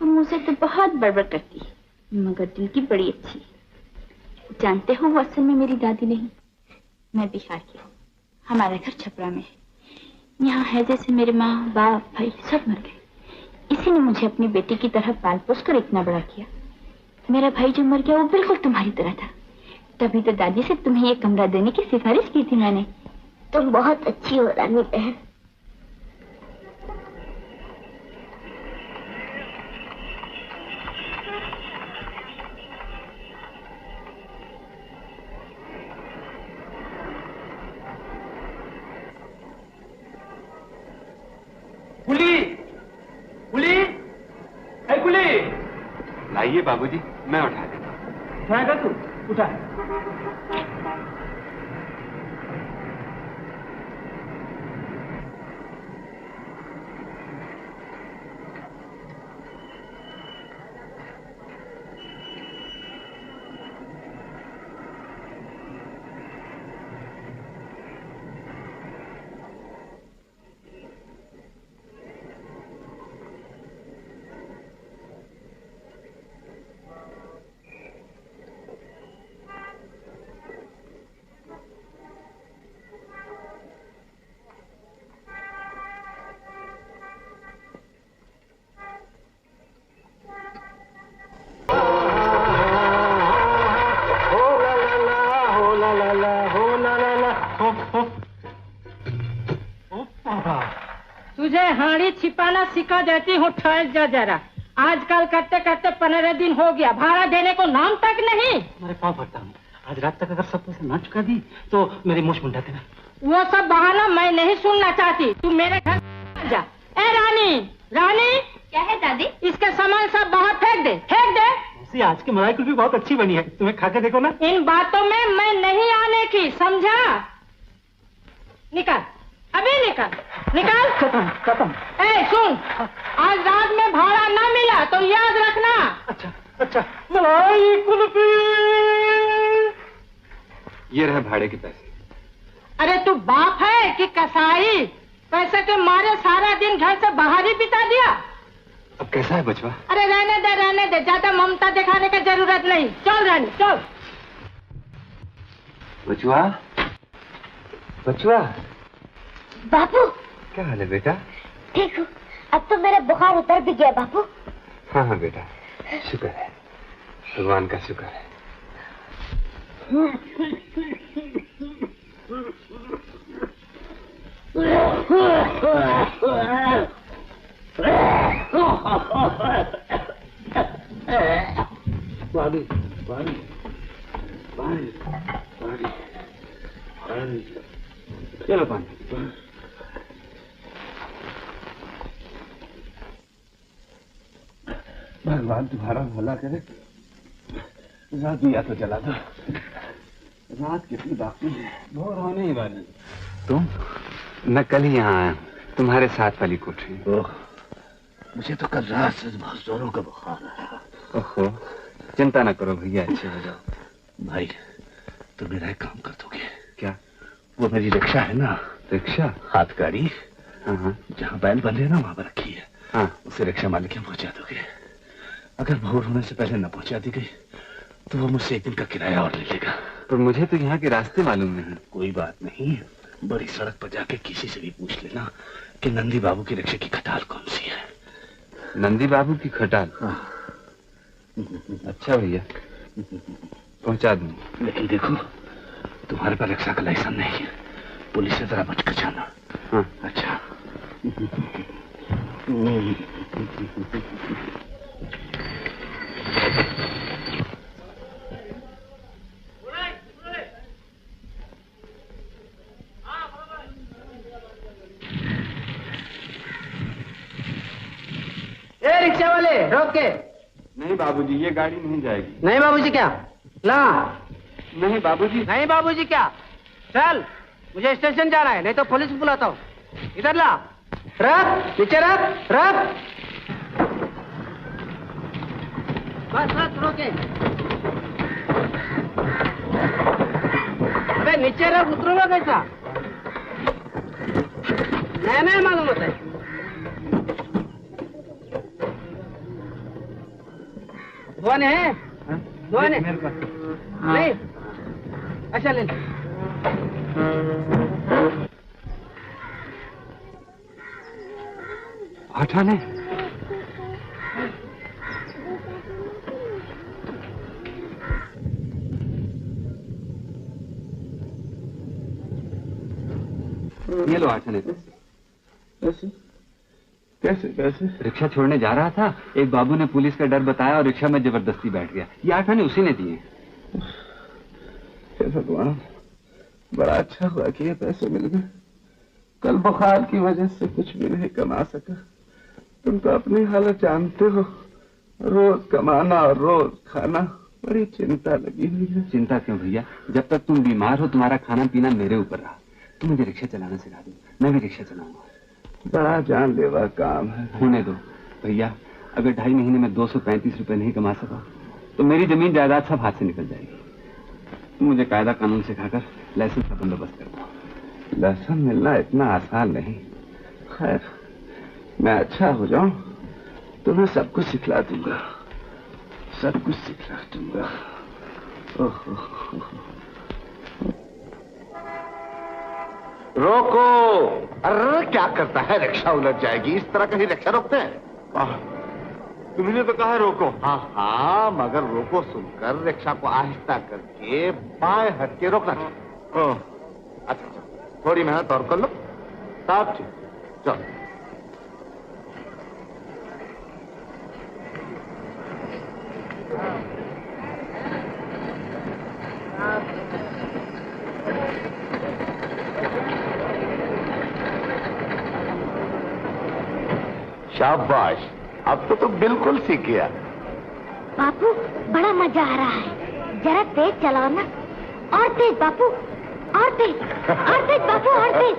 मुझसे तो बहुत बड़बड़ करती है, मगर दिल की बड़ी अच्छी है। जानते हो वो असल में मेरी दादी नहीं, मैं बिहार की हूँ। हमारा घर छपरा में है। यहाँ है जैसे मेरे माँ बाप भाई सब मर गए। इसी ने मुझे अपनी बेटी की तरह पाल पोस कर इतना बड़ा किया। मेरा भाई जो मर गया वो बिल्कुल तुम्हारी तरह था। तभी तो दादी से तुम्हें ये कमरा देने की सिफारिश की थी मैंने। तुम बहुत अच्छी हो रानी बहन। कुली लाइए बाबूजी, मैं उठा देता हूँ। उठाएगा तू? उठा। तुझे हाड़ी छिपाना सिखा देती हूँ, ठहर जा जरा। आजकल करते करते 15 दिन हो गया, भाड़ा देने को नाम तक नहीं। तुम्हारे पाँव पड़ता हूँ, आज रात तक अगर सब पैसे ना चुका दी तो मेरी मूछ मुंडा देना। वो सब बहाना मैं नहीं सुनना चाहती। तू मेरे घर जा। ए रानी, रानी क्या है दादी? इसके सामान सब बाहर फेंक दे, फेंक दे। मौसी आज की मलाई कुल्फी बहुत अच्छी बनी है, तुम्हें खा के देखो ना। इन बातों में मैं नहीं आने की, समझा? निकल, अभी निकल, निकल। खत्म। ए सुन, आज रात में भाड़ा ना मिला तो याद रखना। अच्छा, मलाई कुल्फी। ये रहे भाड़े के पैसे। अरे तू बाप है कि कसाई? पैसे के मारे सारा दिन घर से बाहर ही बिता दिया। अब कैसा है बचवा? अरे रहने दे, ज्यादा ममता दिखाने की जरूरत नहीं। चल रानी चल। बचवा, बचवा। बापू क्या हाल है बेटा? ठीक हूँ, अब तो मेरा बुखार उतर भी गया बापू। हाँ हाँ बेटा, शुक्र है, भगवान का शुक्र है। पानी पानी पानी पानी पानी, चलो पानी। भगवान तुम्हारा भला करे, रात दिया तो जला दो। रात कितनी बाकी है, भोर होने ही वाली। तुम? मैं कल ही यहाँ आया हूँ, तुम्हारे साथ वाली कोठरी। ओह, मुझे तो कल रात से बहुत जोरों का बुखार आया। ओहो, चिंता न करो भैया, अच्छे हो जाओ। भाई तो मेरा एक काम कर दोगे क्या? वो मेरी रिक्शा है ना, रिक्शा? हाथ गाड़ी, हाँ, जहाँ बैल बंधे ना वहां पर रखी है। हाँ, उसे रिक्शा मालिक के पहुंचा दोगे। अगर भोर होने से पहले न पहुंचा दी गई तो वो मुझसे एक दिन का किराया और ले लेगा। पर मुझे तो यहाँ के रास्ते मालूम नहीं। कोई बात नहीं, बड़ी सड़क पर जाके किसी से भी पूछ लेना कि नंदी बाबू की रिक्शे की खटाल कौन सी है। नंदी बाबू की खटाल? हाँ। अच्छा भैया, पहुंचा दूंगा। लेकिन देखो, तुम्हारे पास रिक्शा का लाइसेंस नहीं है, पुलिस से जरा बच कर जाना। हाँ। अच्छा। ए रिक्शा वाले, रोक के। नहीं बाबूजी, ये गाड़ी नहीं जाएगी। नहीं बाबूजी क्या? ला। नहीं बाबूजी। नहीं बाबूजी क्या? चल, मुझे स्टेशन जाना है, नहीं तो पुलिस बुलाता हूँ। इधर ला। रख, नीचे रख, रख। बस बस, रोके। अबे नीचे रख, उतरूंगा कैसा? नहीं मालूम होता है। धोने है? धोने मेरे पास नहीं। अच्छा ले। हटाने? ये लो हटाने। कैसे कैसे कैसे? रिक्शा छोड़ने जा रहा था, एक बाबू ने पुलिस का डर बताया और रिक्शा में जबरदस्ती बैठ गया। ये आठाने उसी ने दिए। हे भगवान, बड़ा अच्छा हुआ कि ये पैसे मिल गए। कल बुखार की वजह से कुछ भी नहीं कमा सका। तुम तो अपनी हालत जानते हो, रोज कमाना और रोज खाना, बड़ी चिंता लगी हुई है। चिंता क्यों भैया, जब तक तुम बीमार हो तुम्हारा खाना पीना मेरे ऊपर रहा। तुम मुझे रिक्शा चलाना सिखा दो, मैं भी रिक्शा चलाऊंगा। बड़ा जानलेवा काम है। होने दो भैया, अगर 2.5 महीने में 235 रुपए नहीं कमा सका तो मेरी जमीन जायदाद सब हाथ से निकल जाएगी। तुम मुझे कायदा कानून सिखाकर लाइसेंस का बंदोबस्त कर दो। लाइसेंस मिलना इतना आसान नहीं। खैर, मैं अच्छा हो जाऊं तो मैं सब कुछ सिखला दूंगा, सब कुछ सिखला दूंगा। रोको! अरे क्या करता है, रिक्शा उलझ जाएगी। इस तरह कहीं रिक्शा रोकते हैं? तुमने तो कहा रोको। हाँ हाँ, मगर रोको सुनकर रिक्शा को आहिस्ता करके बाएं हट के रोकना चाहिए। अच्छा, थोड़ी मेहनत और कर लो, सब ठीक। चलो। शाबाश, अब तो तुम बिल्कुल सीख गया। बापू बड़ा मजा आ रहा है, जरा तेज चलाओ ना। और तेज बापू, और तेज बापू, और तेज।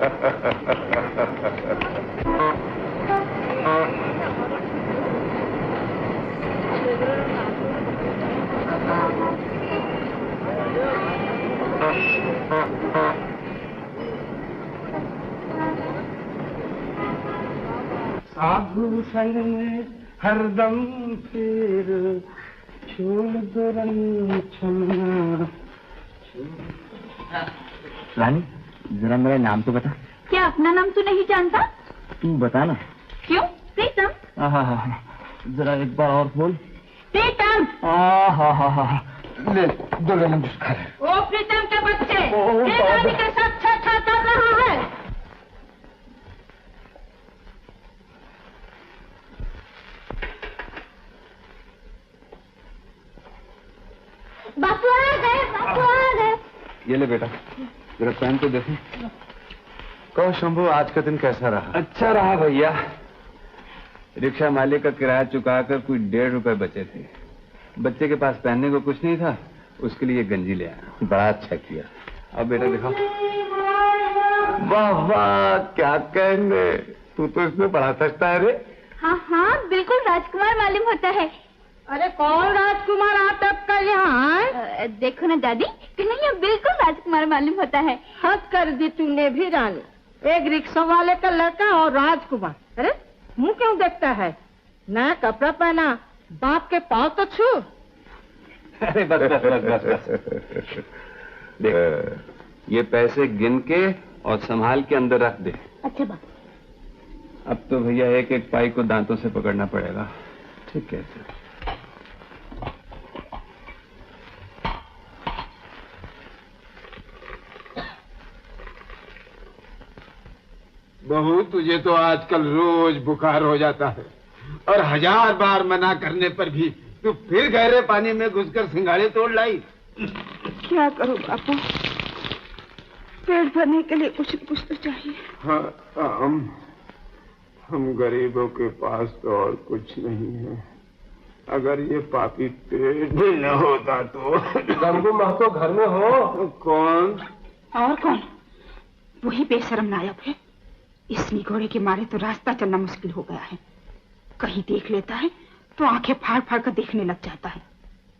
साधु संग में हरदम फिर छोड़ दो रंग छलना। रानी जरा मेरा नाम तो बता। क्या अपना नाम तू नहीं जानता? तू बता ना। क्यों? प्रीतम। हाँ, जरा एक बार और बोल। प्रीतम। हाँ, ले दो लेमन जूस खा ले। ओ प्रीतम के बच्चे, रानी के साथ छा कर रहा है। बापू आ गए, बापू आ गए। ये ले बेटा, जरा पहन तो देखो। कहो शंभू, आज का दिन कैसा रहा? अच्छा रहा भैया। रिक्शा मालिक का किराया चुकाकर कुछ 1.5 रुपए बचे थे। बच्चे के पास पहनने को कुछ नहीं था, उसके लिए गंजी ले आया। बड़ा अच्छा किया। अब बेटा दिखाओ। वाह वाह, क्या कहने, तू तो इसमें बड़ा सस्ता है रे। हाँ, बिल्कुल राजकुमार मालूम होता है। अरे कौन राजकुमार आप का यहाँ? देखो ना दादी, कन्हैया बिल्कुल राजकुमार मालूम होता है। हद कर दी तूने भी रानी। एक रिक्शा वाले का लड़का और राजकुमार। अरे मुंह क्यों देखता है? नया कपड़ा पहना, बाप के पाँव तो छू। अरे बस। देख, ये पैसे गिन के और संभाल के अंदर रख दे। अच्छा बाप। अब तो भैया एक एक पाई को दांतों से पकड़ना पड़ेगा। ठीक है। बहू, तुझे तो आजकल रोज बुखार हो जाता है और 1000 बार मना करने पर भी तू फिर गहरे पानी में घुसकर सिंगाड़े तोड़ लाई। क्या करूं बापू, पेट भरने के लिए कुछ न कुछ तो चाहिए। हाँ, हम गरीबों के पास तो और कुछ नहीं है। अगर ये पापी पेट भी न होता तो। गंगू महतो घर में हो? कौन? और कौन? वही बेशरम नायक है। इस निगोड़े के मारे तो रास्ता चलना मुश्किल हो गया है। कहीं देख लेता है तो आंखें फाड़ फाड़ कर देखने लग जाता है।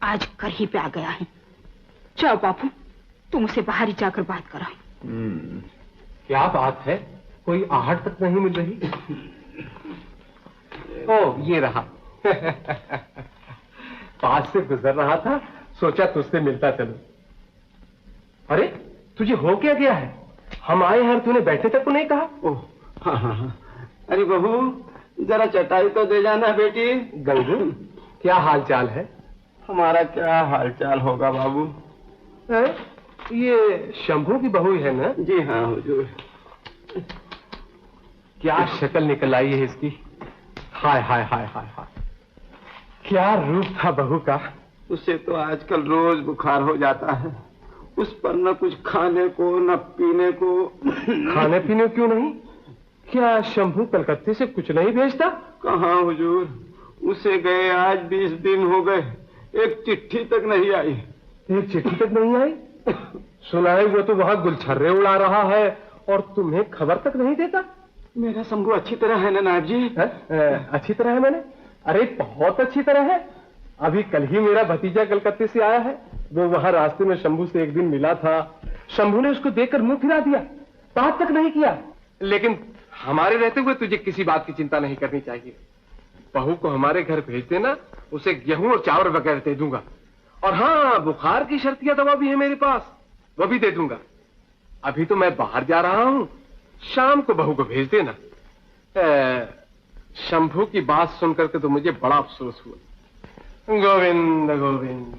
आज कर ही पे आ गया है। चलो बापू, तुम उसे बाहर ही जाकर बात कराओ। क्या बात है? कोई आहट तक नहीं मिल रही। ओ, ये रहा। पास से गुजर रहा था, सोचा तुझसे मिलता चलो। अरे तुझे हो क्या गया है? हम आए हैं, तूने बैठने तक को नहीं कहा। ओह हाँ। अरे बहू, जरा चटाई तो दे जाना बेटी। गंगू, क्या हाल चाल है? हमारा क्या हाल चाल होगा बाबू। ये शंभू की बहू है ना? जी हाँ हुजूर। क्या शक्ल निकल आई है इसकी। हाय हाय हाय हाय हाय, क्या रूप था बहू का। उसे तो आजकल रोज बुखार हो जाता है। उस पर न कुछ खाने को न पीने को। खाने पीने क्यों नहीं? क्या शंभू कलकत्ते से कुछ नहीं भेजता? कहाँ हुजूर, उसे गए आज 20 दिन हो गए, एक चिट्ठी तक नहीं आई। एक चिट्ठी तक नहीं आई? सुना है वो तो वहाँ गुलछर्रे उड़ा रहा है और तुम्हें खबर तक नहीं देता। मेरा शंभू अच्छी तरह है ना नायब जी? अच्छी तरह है मैंने? अरे बहुत अच्छी तरह है। अभी कल ही मेरा भतीजा कलकत्ते से आया है। वो वहाँ रास्ते में शंभू से एक दिन मिला था। शंभू ने उसको देखकर मुंह फिरा दिया, बात तक नहीं किया। लेकिन हमारे रहते हुए तुझे किसी बात की चिंता नहीं करनी चाहिए। बहू को हमारे घर भेज देना, उसे गेहूं और चावल वगैरह दे दूंगा। और हाँ, बुखार की शर्तिया दवा भी है मेरे पास, वो भी दे दूंगा। अभी तो मैं बाहर जा रहा हूँ, शाम को बहू को भेज देना। शंभू की बात सुनकर के तो मुझे बड़ा अफसोस हुआ। गोविंद गोविंद।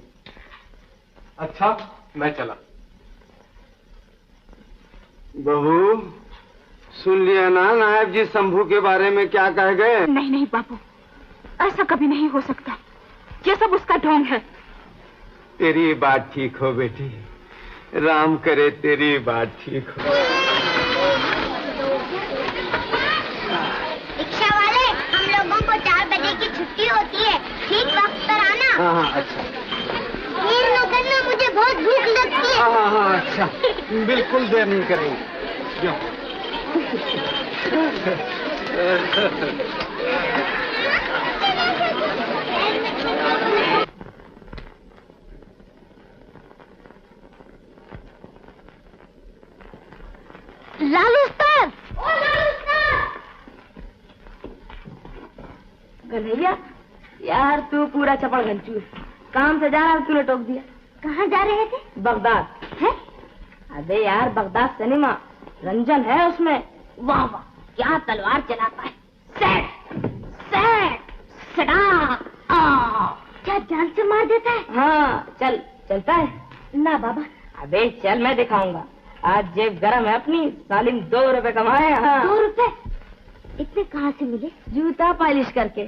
अच्छा, मैं चला। बहू, सुन लिया ना नायब जी शंभू के बारे में क्या कह गए? नहीं नहीं बाबू, ऐसा कभी नहीं हो सकता। ये सब उसका ढोंग है। तेरी बात ठीक हो बेटी, राम करे तेरी बात ठीक हो। रिक्शा वाले, हम लोगों हाँ हाँ अच्छा। देर न करना, मुझे बहुत भूख लगती है। हाँ हाँ अच्छा, बिल्कुल देर नहीं करेंगे। जो लालू सर, ओ लालू सर। कन्हैया, यार तू पूरा चपड़ घंचू है। काम से जा रहा तूने टोक दिया। कहाँ जा रहे थे? बगदाद है। अबे यार बगदाद सिनेमा, रंजन है उसमें। वाह वाह, क्या तलवार चलाता है। सेट सेट सड़ा, क्या जान से मार देता है। हाँ चल, चलता है ना बाबा। अबे चल, मैं दिखाऊंगा। आज जेब गरम है अपनी। सालिम 2 रुपए कमाए। हाँ 2 रुपए? इतने कहाँ से मिले? जूता पॉलिश करके।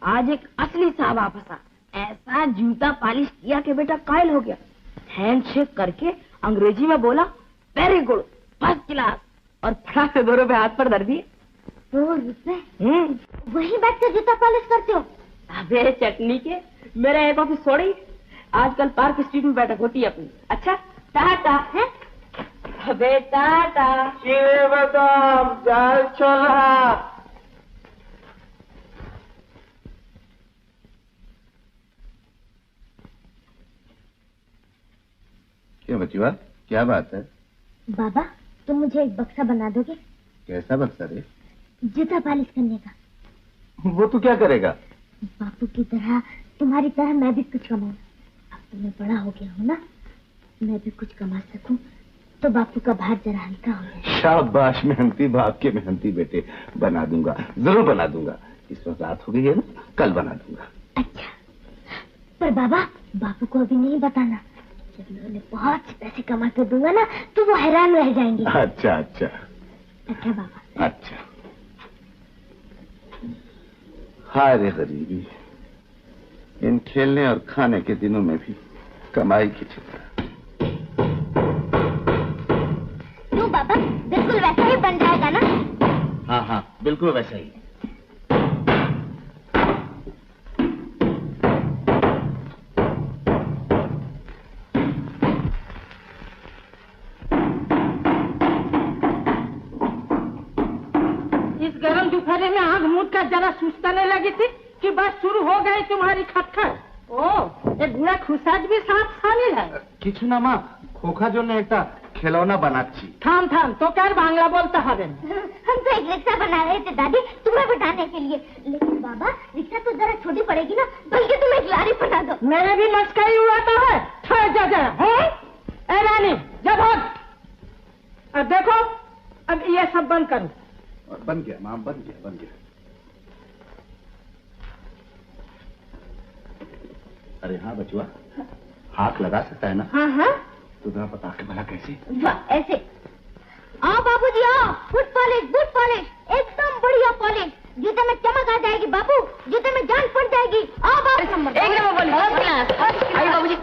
आज एक असली साहब फंसा। ऐसा जूता पॉलिश किया कि बेटा कायल हो गया। हैंडशेक करके अंग्रेजी में बोला वेरी गुड, फर्स्ट क्लास, और फटाक से 2 रुपए हाथ पर धर दिए। 2 रुपए? वही बैठ कर जूता पॉलिश करते हो? अबे चटनी के, मेरा एक ऑफिस छोड़ी। आजकल पार्क स्ट्रीट में बैठक होती है अपनी। अच्छा टाटा है। अबे टाटा। ये बादाम जाल छोला। क्या बचुआ, क्या बात है? बाबा, तुम मुझे एक बक्सा बना दोगे? कैसा बक्सा रे? जूता पॉलिश करने का। वो तू क्या करेगा? बापू की तरह, तुम्हारी तरह मैं भी कुछ कमाऊं। अब तो मैं बड़ा हो गया हूँ ना, मैं भी कुछ कमा सकूं तो बापू का भार जरा हल्का हो जाए। शाबाश मेहनती बाप के मेहनती बेटे। बना दूंगा, जरूर बना दूंगा। इस वक्त रात हो गई है ना, कल बना दूंगा। अच्छा, पर बाबा बापू को अभी नहीं बताना। जब मैं उन्हें बहुत से पैसे कमा कर दूंगा ना, तो वो हैरान रह जाएंगे। अच्छा अच्छा अच्छा बाबा। अच्छा। हाय रे गरीबी, इन खेलने और खाने के दिनों में भी कमाई की चिंता। क्यों बाबा, बिल्कुल वैसा ही बन जाएगा ना? हाँ हाँ बिल्कुल वैसा ही। इस गर्म दोपहर में आग मूद का जरा सुस्ताने लगी थी कि बस शुरू हो गई तुम्हारी खटखट। ओ, एक बुरा खुशाज भी साथ शामिल है। किछु ना माँ, खोखा जो ने एकटा खिलौना बनाची। थाम थाम तो क्या बांग्ला बोलता है। हम तो एक रिक्शा बना रहे थे दादी, तुम्हें बिठाने के लिए। लेकिन बाबा रिक्शा तो जरा छोटी पड़ेगी ना, बल्कि तुम एक लारी बना दो। मेरे भी मस्करी उड़ाता है। ठहर जा जरा। ए रानी, जब अब देखो, अब ये सब बंद करो। बन गया माँ, बन गया बन गया। अरे हाँ बचुआ, हाथ लगा सकता है ना? हाँ हाँ। तो जरा बता के भला कैसे? वाह, ऐसे। आओ बाबूजी आओ, फुट पॉलिश, एकदम बढ़िया पॉलिश। जूते में चमक आ जाएगी बाबू, जूते में जान पड़ जाएगी। आओ बाबू। एक बाबूजी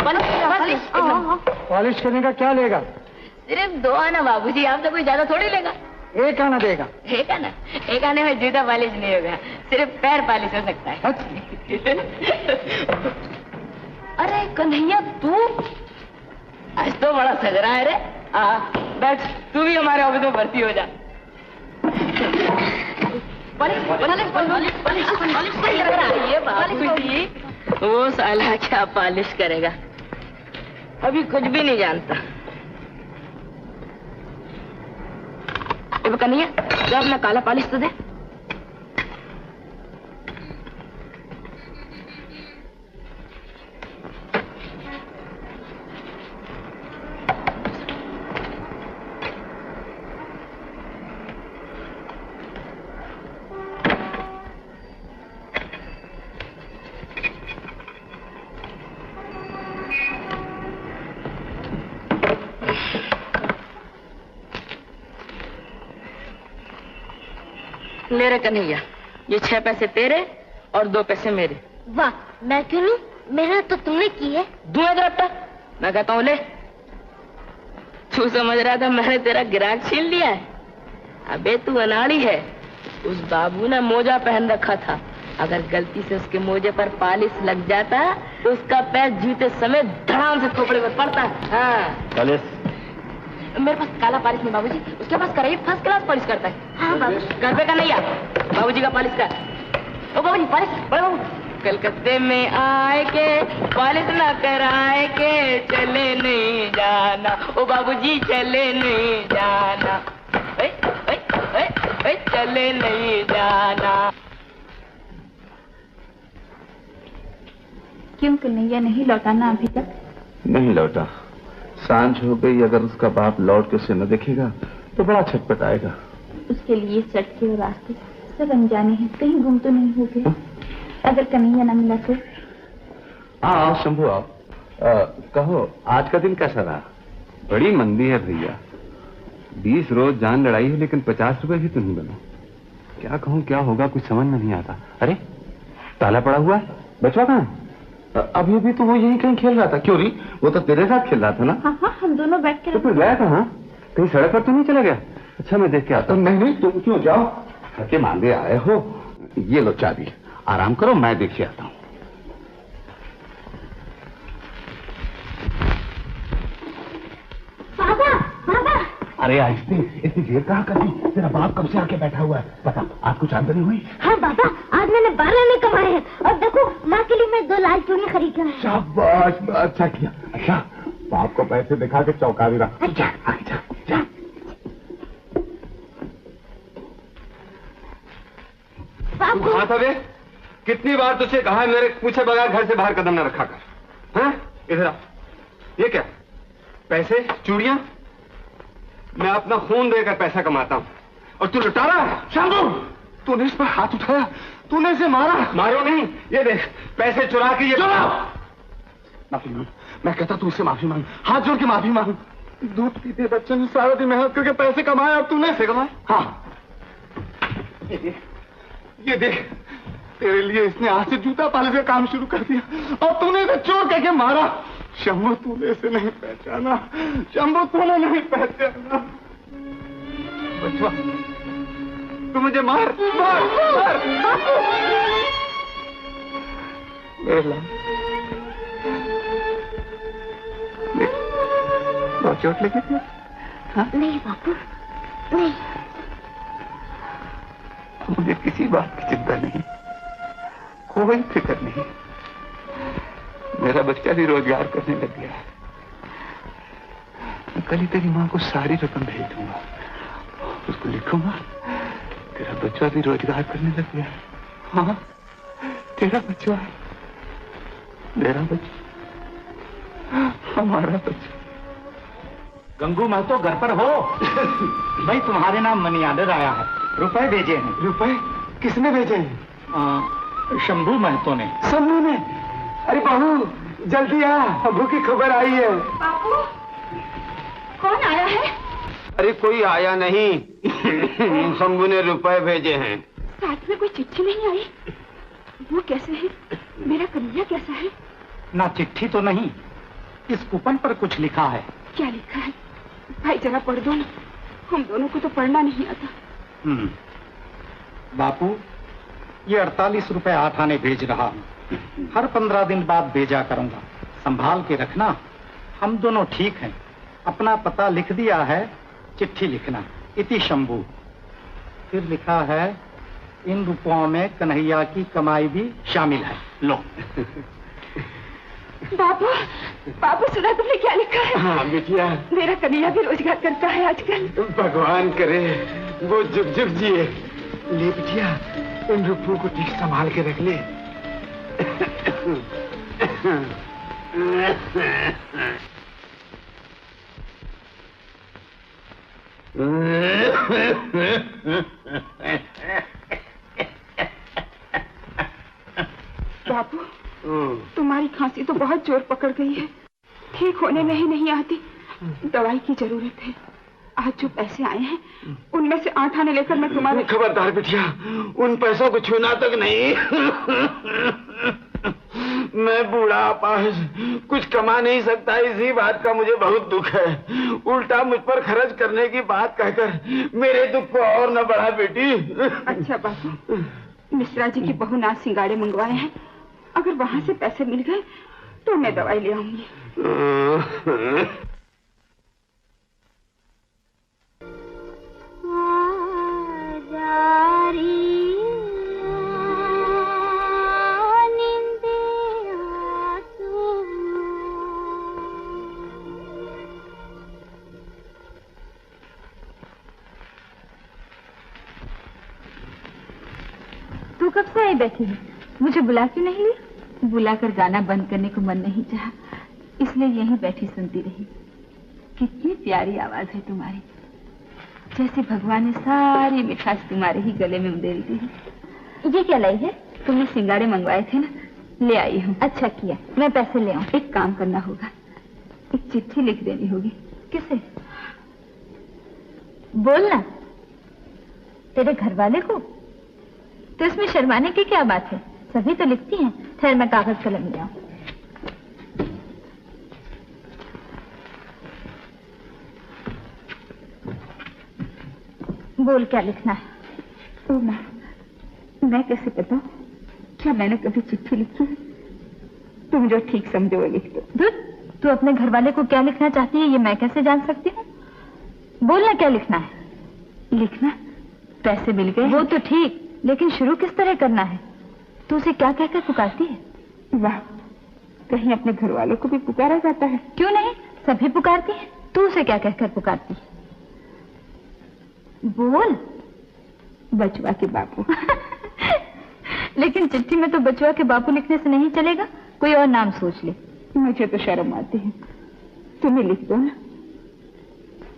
पॉलिश करने का क्या लेगा? सिर्फ 2 आना बाबूजी, आप तो कोई ज्यादा थोड़ी लेगा। 1 आना देगा। 1 आना? 1 आने में जूता पॉलिश नहीं होगा, सिर्फ पैर पॉलिश हो सकता है। अरे कन्हैया तू आज तो बड़ा सज रहा है रे। बैठ, तू भी हमारे ऑफिस में भर्ती हो जा। वो साला क्या पॉलिश करेगा, अभी कुछ भी नहीं जानता। कन्हैया तो अपना काला पॉलिश तो दे। ले रे कन्हैया, ये 6 पैसे तेरे और 2 पैसे मेरे। वाह, मैं क्यों नहीं, मेहनत तो तुमने की है। दूर रखता, मैं कहता हूँ ले। तू समझ रहा था मैंने तेरा गिराक छीन लिया है? अबे तू अनाड़ी है। उस बाबू ने मोजा पहन रखा था, अगर गलती से उसके मोजे पर पॉलिश लग जाता उसका पैर जूते समेत धड़ाम से खोपड़े में पड़ता है। हाँ। मेरे पास काला पॉलिश नहीं बाबूजी, उसके पास कराइए फर्स्ट क्लास पॉलिश करता है। हाँ बाबू। घर पे का नहीं है, बाबूजी का पॉलिश का। ओ बाबूजी पॉलिश, बड़े बाबू। कलकत्ते में आए के पॉलिश ना कराए के चले नहीं जाना, ओ बाबूजी चले नहीं जाना, चले नहीं जाना। क्यों कन्हैया नहीं लौटाना अभी तक? नहीं लौटा। सांझ हो गई, अगर उसका बाप लौट के उसे न देखेगा तो बड़ा छटपट आएगा। उसके लिए सड़कें और रास्ते सब अनजाने हैं, कहीं गुम तो नहीं हो गए? अगर कन्हैया न मिला तो? हाँ शंभू आओ। कहो आज का दिन कैसा रहा? बड़ी मंदी है भैया, 20 रोज जान लड़ाई है लेकिन 50 रुपए भी तो नहीं बना। क्या कहूँ क्या होगा कुछ समझ में नहीं आता। अरे ताला पड़ा हुआ है, बचवा कहाँ? अभी अभी तो वो यहीं कहीं खेल रहा था। क्यों री? वो तो तेरे साथ खेल रहा था ना? हाँ हाँ हम दोनों बैठ कर। तो फिर गया कहाँ? कहीं सड़क पर तो नहीं चला गया? अच्छा मैं देख के आता हूँ। नहीं तुम क्यों जाओ, थके मांगे आए हो। ये लो चाबी, आराम करो मैं देख के आता हूँ। बाबा बाबा। अरे आहिस्ते, इतनी देर कहाँ कर दी? तेरा बाप कब से आके बैठा हुआ है? बता आज कुछ आमदनी हुई? हाँ बाबा, आज मैंने 12 आने कमाए हैं और देखो माँ के लिए मैं 2 लाल चूड़ियाँ खरीद लाया। शाबाश, अच्छा किया। अच्छा बाप को पैसे दिखा के चौंका भी रहा। जा आगे जा जा। कहाँ था बे? कितनी बार तुझे कहा मेरे पूछे बगैर घर से बाहर कदम न रखा कर। हैं? इधर आ। ये क्या? पैसे, चूड़ियां? मैं अपना खून देकर पैसा कमाता हूँ और तू लुटा रहा है। शंभू, तूने इस पर हाथ उठाया, तूने इसे मारा। मारो नहीं, ये देख पैसे चुरा के ये। माफी मांग, मैं कहता तू इससे माफी मांग, हाथ जोड़ के माफी मांग। दूध पीते बच्चे ने सारा दिन मेहनत करके पैसे कमाए और तूने इसे कमाए। हाँ ये देख तेरे लिए इसने आज से जूता पालिश का काम शुरू कर दिया और तूने इसे चोर कह के मारा। शंभू तूने इसे नहीं पहचाना, शंभू तूने नहीं पहचाना। बचवा तू मुझे मार मार मार। मेरे लाल बहुत चोट लगी थी? हाँ? नहीं बापू नहीं। मुझे किसी बात की चिंता नहीं, कोई फिक्र नहीं। मेरा बच्चा भी रोजगार करने लग गया है। मैं कल ही तेरी माँ को सारी रकम भेज दूंगा, उसको लिखूंगा तेरा बच्चा भी रोजगार करने लग गया है। हाँ तेरा बच्चा, मेरा बच्चा, हमारा बच्चा। गंगू महतो घर पर हो? भाई तुम्हारे नाम मनी ऑर्डर आया है, रुपए भेजे हैं। रुपए किसने भेजे हैं? शंभू महतो ने। शंभू ने? अरे बहू जल्दी आ, शंभू की खबर आई है। बापू कौन आया है? अरे कोई आया नहीं, शंभू ने रुपए भेजे हैं। साथ में कोई चिट्ठी नहीं आई? वो कैसे है? मेरा कन्हैया कैसा है? ना चिट्ठी तो नहीं, इस कूपन पर कुछ लिखा है। क्या लिखा है भाई जरा पढ़ दो ना, हम दोनों को तो पढ़ना नहीं आता। बापू ये 48 रुपए 8 आने भेज रहा हूँ, हर 15 दिन बाद भेजा करूंगा, संभाल के रखना। हम दोनों ठीक हैं। अपना पता लिख दिया है, चिट्ठी लिखना। इति शंभू। फिर लिखा है इन रुपयों में कन्हैया की कमाई भी शामिल है। लो। बाबू बाबू सुना तुमने क्या लिखा है? हाँ बिटिया, मेरा कन्हैया भी रोजगार करता है आजकल। भगवान करे वो जुग जुग जिए। ले बिटिया, इन रुपयों को ठीक संभाल के रख ले। बापू तुम्हारी खांसी तो बहुत जोर पकड़ गई है, ठीक होने में ही नहीं आती। दवाई की जरूरत है। आज जो पैसे आए हैं उनमें से 8 आने लेकर मैं तुम्हारे। खबरदार बिटिया, उन पैसों को छूना तक नहीं। मैं बूढ़ा अपाहिज कुछ कमा नहीं सकता, इसी बात का मुझे बहुत दुख है। उल्टा मुझ पर खर्च करने की बात कहकर मेरे दुख को और न बढ़ा बेटी। अच्छा बापू, मिश्रा जी की बहू नाच सिंगाड़े मंगवाए हैं, अगर वहाँ से पैसे मिल गए तो मैं दवाई ले आऊंगी। तू कब से आई बैठी है? मुझे बुला क्यों नहीं ली? बुलाकर गाना बंद करने को मन नहीं चाहा, इसलिए यहीं बैठी सुनती रही। कितनी प्यारी आवाज है तुम्हारी, जैसे भगवान ने सारी मिठास तुम्हारे ही गले में उधेरी दी है। ये क्या लाई है? तुमने सिंगाड़े मंगवाए थे ना, ले आई हूँ। अच्छा किया, मैं पैसे ले आऊँ। एक काम करना होगा, एक चिट्ठी लिख देनी होगी। किसे? बोलना। तेरे घर वाले को? तो इसमें शर्माने की क्या बात है, सभी तो लिखती हैं। ठहर, मैं कागज कलम ले आऊं। बोल, क्या लिखना है? ओ माँ, मैं कैसे बताऊं? क्या मैंने कभी चिट्ठी लिखी है? तुम जो ठीक समझो वो लिख दो। तू अपने घर वाले को क्या लिखना चाहती है ये मैं कैसे जान सकती हूँ? बोलना, क्या लिखना है? लिखना, पैसे मिल गए। वो तो ठीक, लेकिन शुरू किस तरह करना है? तू उसे क्या कहकर पुकारती है? वाह, कहीं अपने घर वालों को भी पुकारा जाता है? क्यों नहीं, सभी पुकारती है। तू उसे क्या कहकर पुकारती है? बोल। बचवा के बापू। लेकिन चिट्ठी में तो बचवा के बापू लिखने से नहीं चलेगा, कोई और नाम सोच ले। मुझे तो शर्म आती है, तुम्हें लिख दो ना।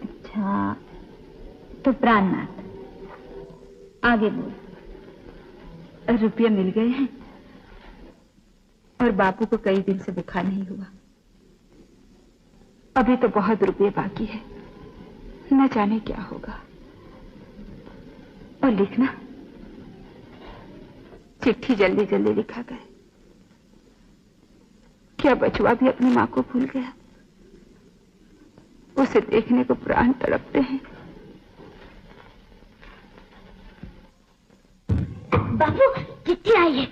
अच्छा, तो प्राणनाथ। आगे बोल। रुपये मिल गए हैं और बापू को कई दिन से बुखार नहीं हुआ। अभी तो बहुत रुपये बाकी है, न जाने क्या होगा। और लिखना, चिट्ठी जल्दी जल्दी लिखा करे। क्या बचवा भी अपनी माँ को भूल गया? उसे देखने को प्राण तड़पते हैं। बाबू, चिट्ठी आई है।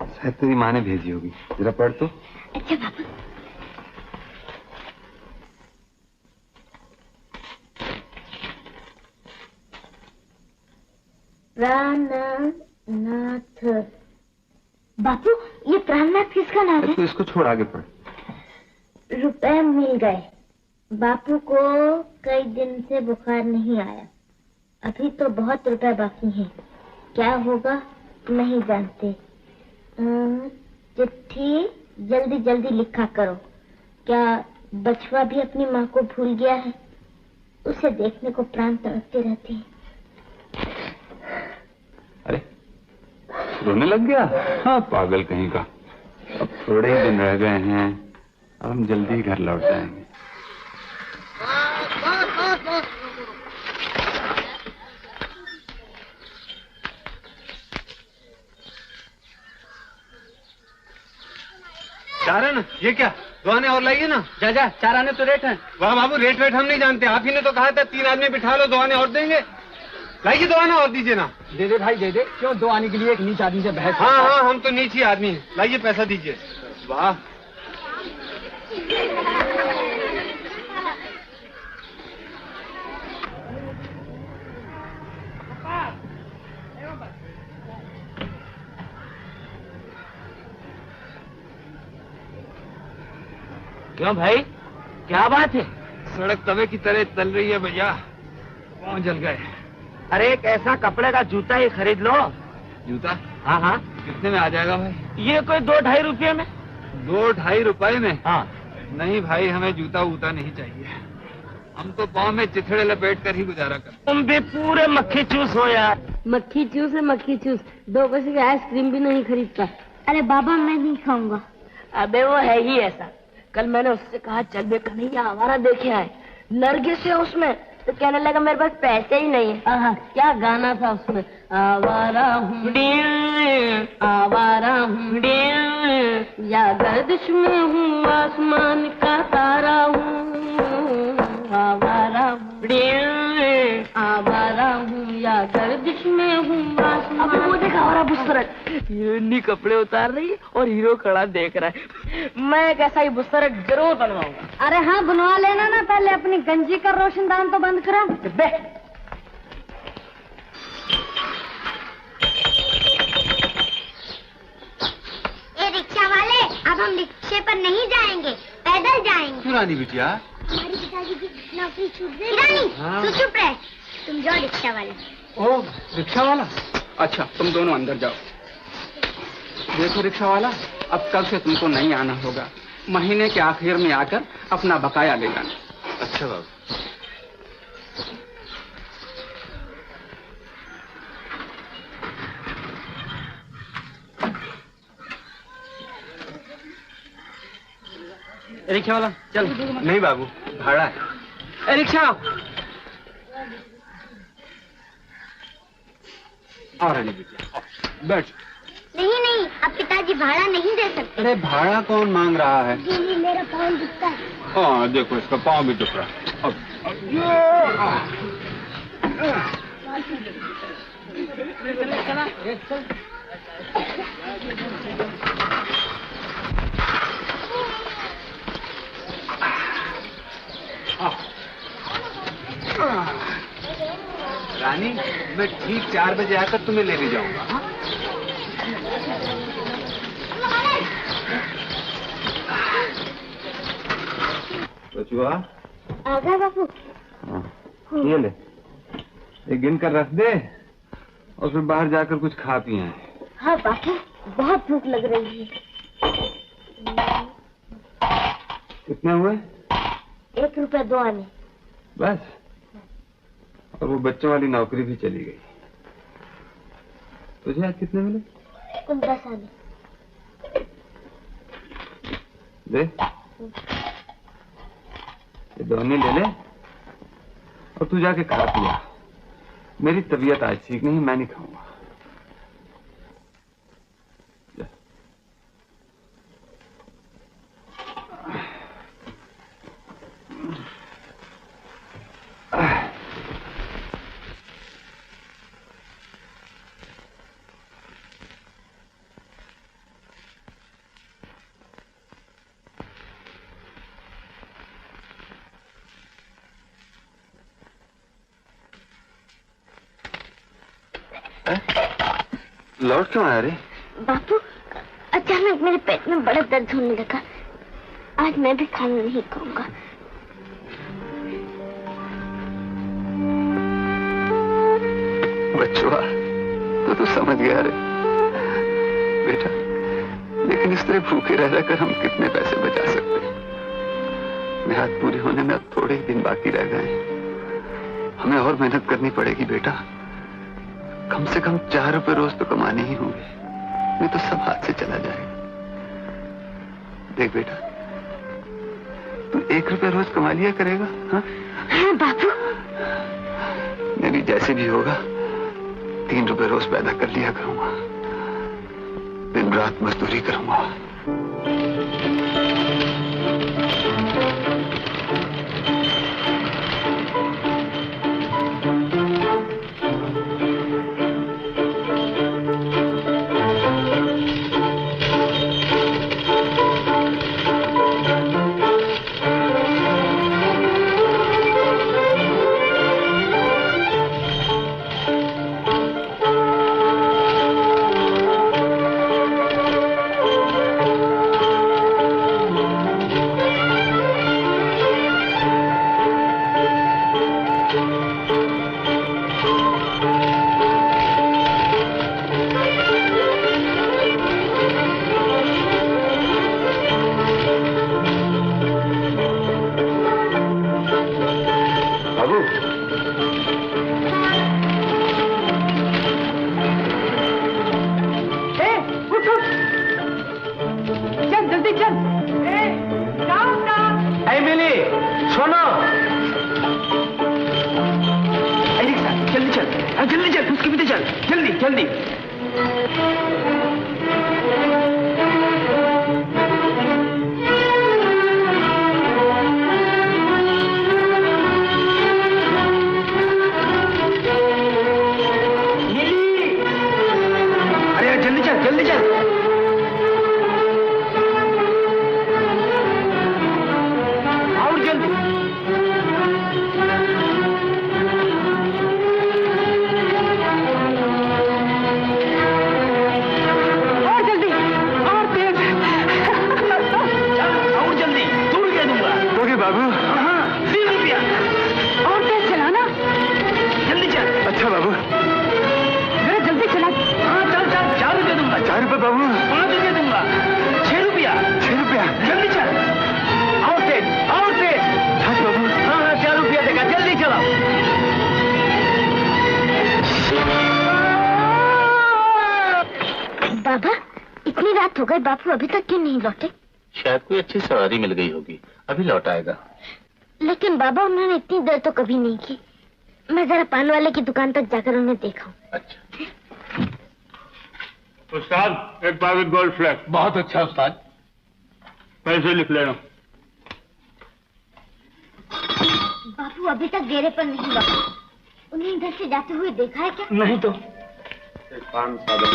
शायद तेरी माँ ने भेजी होगी, जरा पढ़ तो। अच्छा बाबू। प्राणनाथ। बापू, ये प्राणनाथ किसका नाम है? तो इसको छोड़, आगे पढ़। रुपए मिल गए, बापू को कई दिन से बुखार नहीं आया। अभी तो बहुत रुपए बाकी हैं, क्या होगा नहीं जानते। चिट्ठी जल्दी जल्दी लिखा करो। क्या बचवा भी अपनी माँ को भूल गया है? उसे देखने को प्राण तड़पते रहते हैं। अरे, रोने लग गया? हाँ, पागल कहीं का। अब थोड़े ही दिन रह गए हैं, अब हम जल्दी ही घर लौट जाएंगे। चार है ना? ये क्या, 2 आने और लाइए ना। जा जा, 4 आने तो रेट है। वाह बाबू, रेट वेट हम नहीं जानते, आप ही ने तो कहा था 3 आदमी बिठा लो, 2 आने और देंगे। लाइए 2 आने और दीजिए ना। दे दे भाई, दे दे। क्यों 2 आने के लिए एक नीच आदमी से बहस? हाँ हाँ, हम तो नीची आदमी हैं। लाइए पैसा दीजिए। वाह, क्यों भाई, क्या बात है? सड़क तवे की तरह तल रही है भैया, पाँव जल गए। अरे एक ऐसा कपड़े का जूता ही खरीद लो। जूता? हाँ हाँ। कितने में आ जाएगा भाई? ये कोई 2-2.5 रुपये में। 2-2.5 रुपए में? हाँ। नहीं भाई, हमें जूता वूता नहीं चाहिए, हम तो पाँव में चिथड़े लपेट कर ही गुजारा कर। तुम भी पूरे मक्खी चूस हो यार। मक्खी चूस है मक्खी चूस, 2 पैसे की आइसक्रीम भी नहीं खरीदता। अरे बाबा, मैं नहीं खाऊंगा। अबे वो है ही ऐसा। कल मैंने उससे कहा चल बे कन्हैया हमारा देखे आए, नरगिस है उसमें, तो कहने लगा मेरे पास पैसे ही नहीं है। क्या गाना था उसमें, आवारा हूँ आवारा हूँ, या गर्दिश में हूँ आसमान का तारा हूँ, आवारा हूँ आवारा हूँ, या गर्दिश में हूँ आसमान। अभी वो देखा और अब बुस्सरट हीरोइनी कपड़े उतार रही है और हीरो खड़ा देख रहा है। मैं एक ऐसा ही बुस्सरट जरूर बनवाऊंगा। अरे हाँ बनवा लेना ना, पहले अपनी गंजी का रोशनदान तो बंद करा। ए रिक्शा वाले, अब हम रिक्शे पर नहीं जाएंगे, पैदल जाएंगे। क्यों रानी बिटिया? हमारी पिताजी की नौकरी छूट गई। रानी तू चुप रह, तुम जाओ रिक्शा वाले। ओ रिक्शा वाला, अच्छा तुम दोनों अंदर जाओ। देखो रिक्शा वाला, अब कल से तुमको नहीं आना होगा। महीने के आखिर में आकर अपना बकाया ले जाना। अच्छा बाबू। रिक्शा वाला चल। नहीं बाबू, भाड़ा है। रिक्शा और रानी बिटिया बैठ। नहीं नहीं, अब पिताजी भाड़ा नहीं दे सकते। अरे भाड़ा कौन मांग रहा है? जी मेरा पाँव दुखता है। हाँ देखो इसका पाँव भी दुख रहा है। रानी मैं ठीक 4 बजे आकर तुम्हें लेने जाऊंगा। हाँ? बचुआ आ गया बापू। ये ले, एक गिन कर रख दे और फिर बाहर जाकर कुछ खा पी आए। हाँ बापू, बहुत भूख लग रही है। कितने हुए? 1 रुपया 2 आने। बस? और वो बच्चों वाली नौकरी भी चली गई। तुझे आज कितने मिले? 10 आने। दे, ये दोनों ले ले और तू जाके खा पिया। मेरी तबीयत आज ठीक नहीं, मैं नहीं खाऊंगा। लौट क्यों आया रे? बापू अचानक मेरे पेट में बड़ा दर्द होने लगा। आज मैं भी खाना नहीं खाऊंगा। बच्चुआ तो समझ गया रे बेटा, लेकिन इस तरह भूखे रह रहकर हम कितने पैसे बचा सकते हैं? मेहनत पूरी होने में अब थोड़े ही दिन बाकी रह गए। हमें और मेहनत करनी पड़ेगी बेटा। कम से कम 4 रुपए रोज तो कमाने ही होंगे, नहीं तो सब हाथ से चला जाएगा। देख बेटा, तू 1 रुपया रोज कमा लिया करेगा। हाँ बापू। मैं भी जैसे भी होगा 3 रुपए रोज पैदा कर लिया करूंगा। दिन रात मजदूरी करूंगा। बाबू। 20 रुपया और तेज चलाना। जल्दी चल। अच्छा बाबू। जरा जल्दी चला। हाँ चल चल। 4 रुपये दूंगा। 4 रुपये बाबू। 5 रुपये दूंगा। 6 रुपया। 6 रुपया। जल्दी चल। और तेज और तेज। हाँ बाबू। हाँ 4 रुपया देगा, जल्दी चलो। बाबा, इतनी रात हो गई, बापू अभी तक क्यों नहीं लौटे? शायद कोई अच्छी सवारी मिल गई होगी, अभी लौट आएगा। लेकिन बाबा, उन्होंने इतनी देर तो कभी नहीं की। मैं जरा पान वाले की दुकान तक जाकर उन्हें देखा। अच्छा। उस्ताद, एक पैकेट गोल्ड फ्लैग। बहुत अच्छा उस्ताद। पैसे लिख लेना। बापू अभी तक डेरे पर नहीं लौटे। उन्हें इधर से जाते हुए देखा है क्या? नहीं तो। एक पान सादा।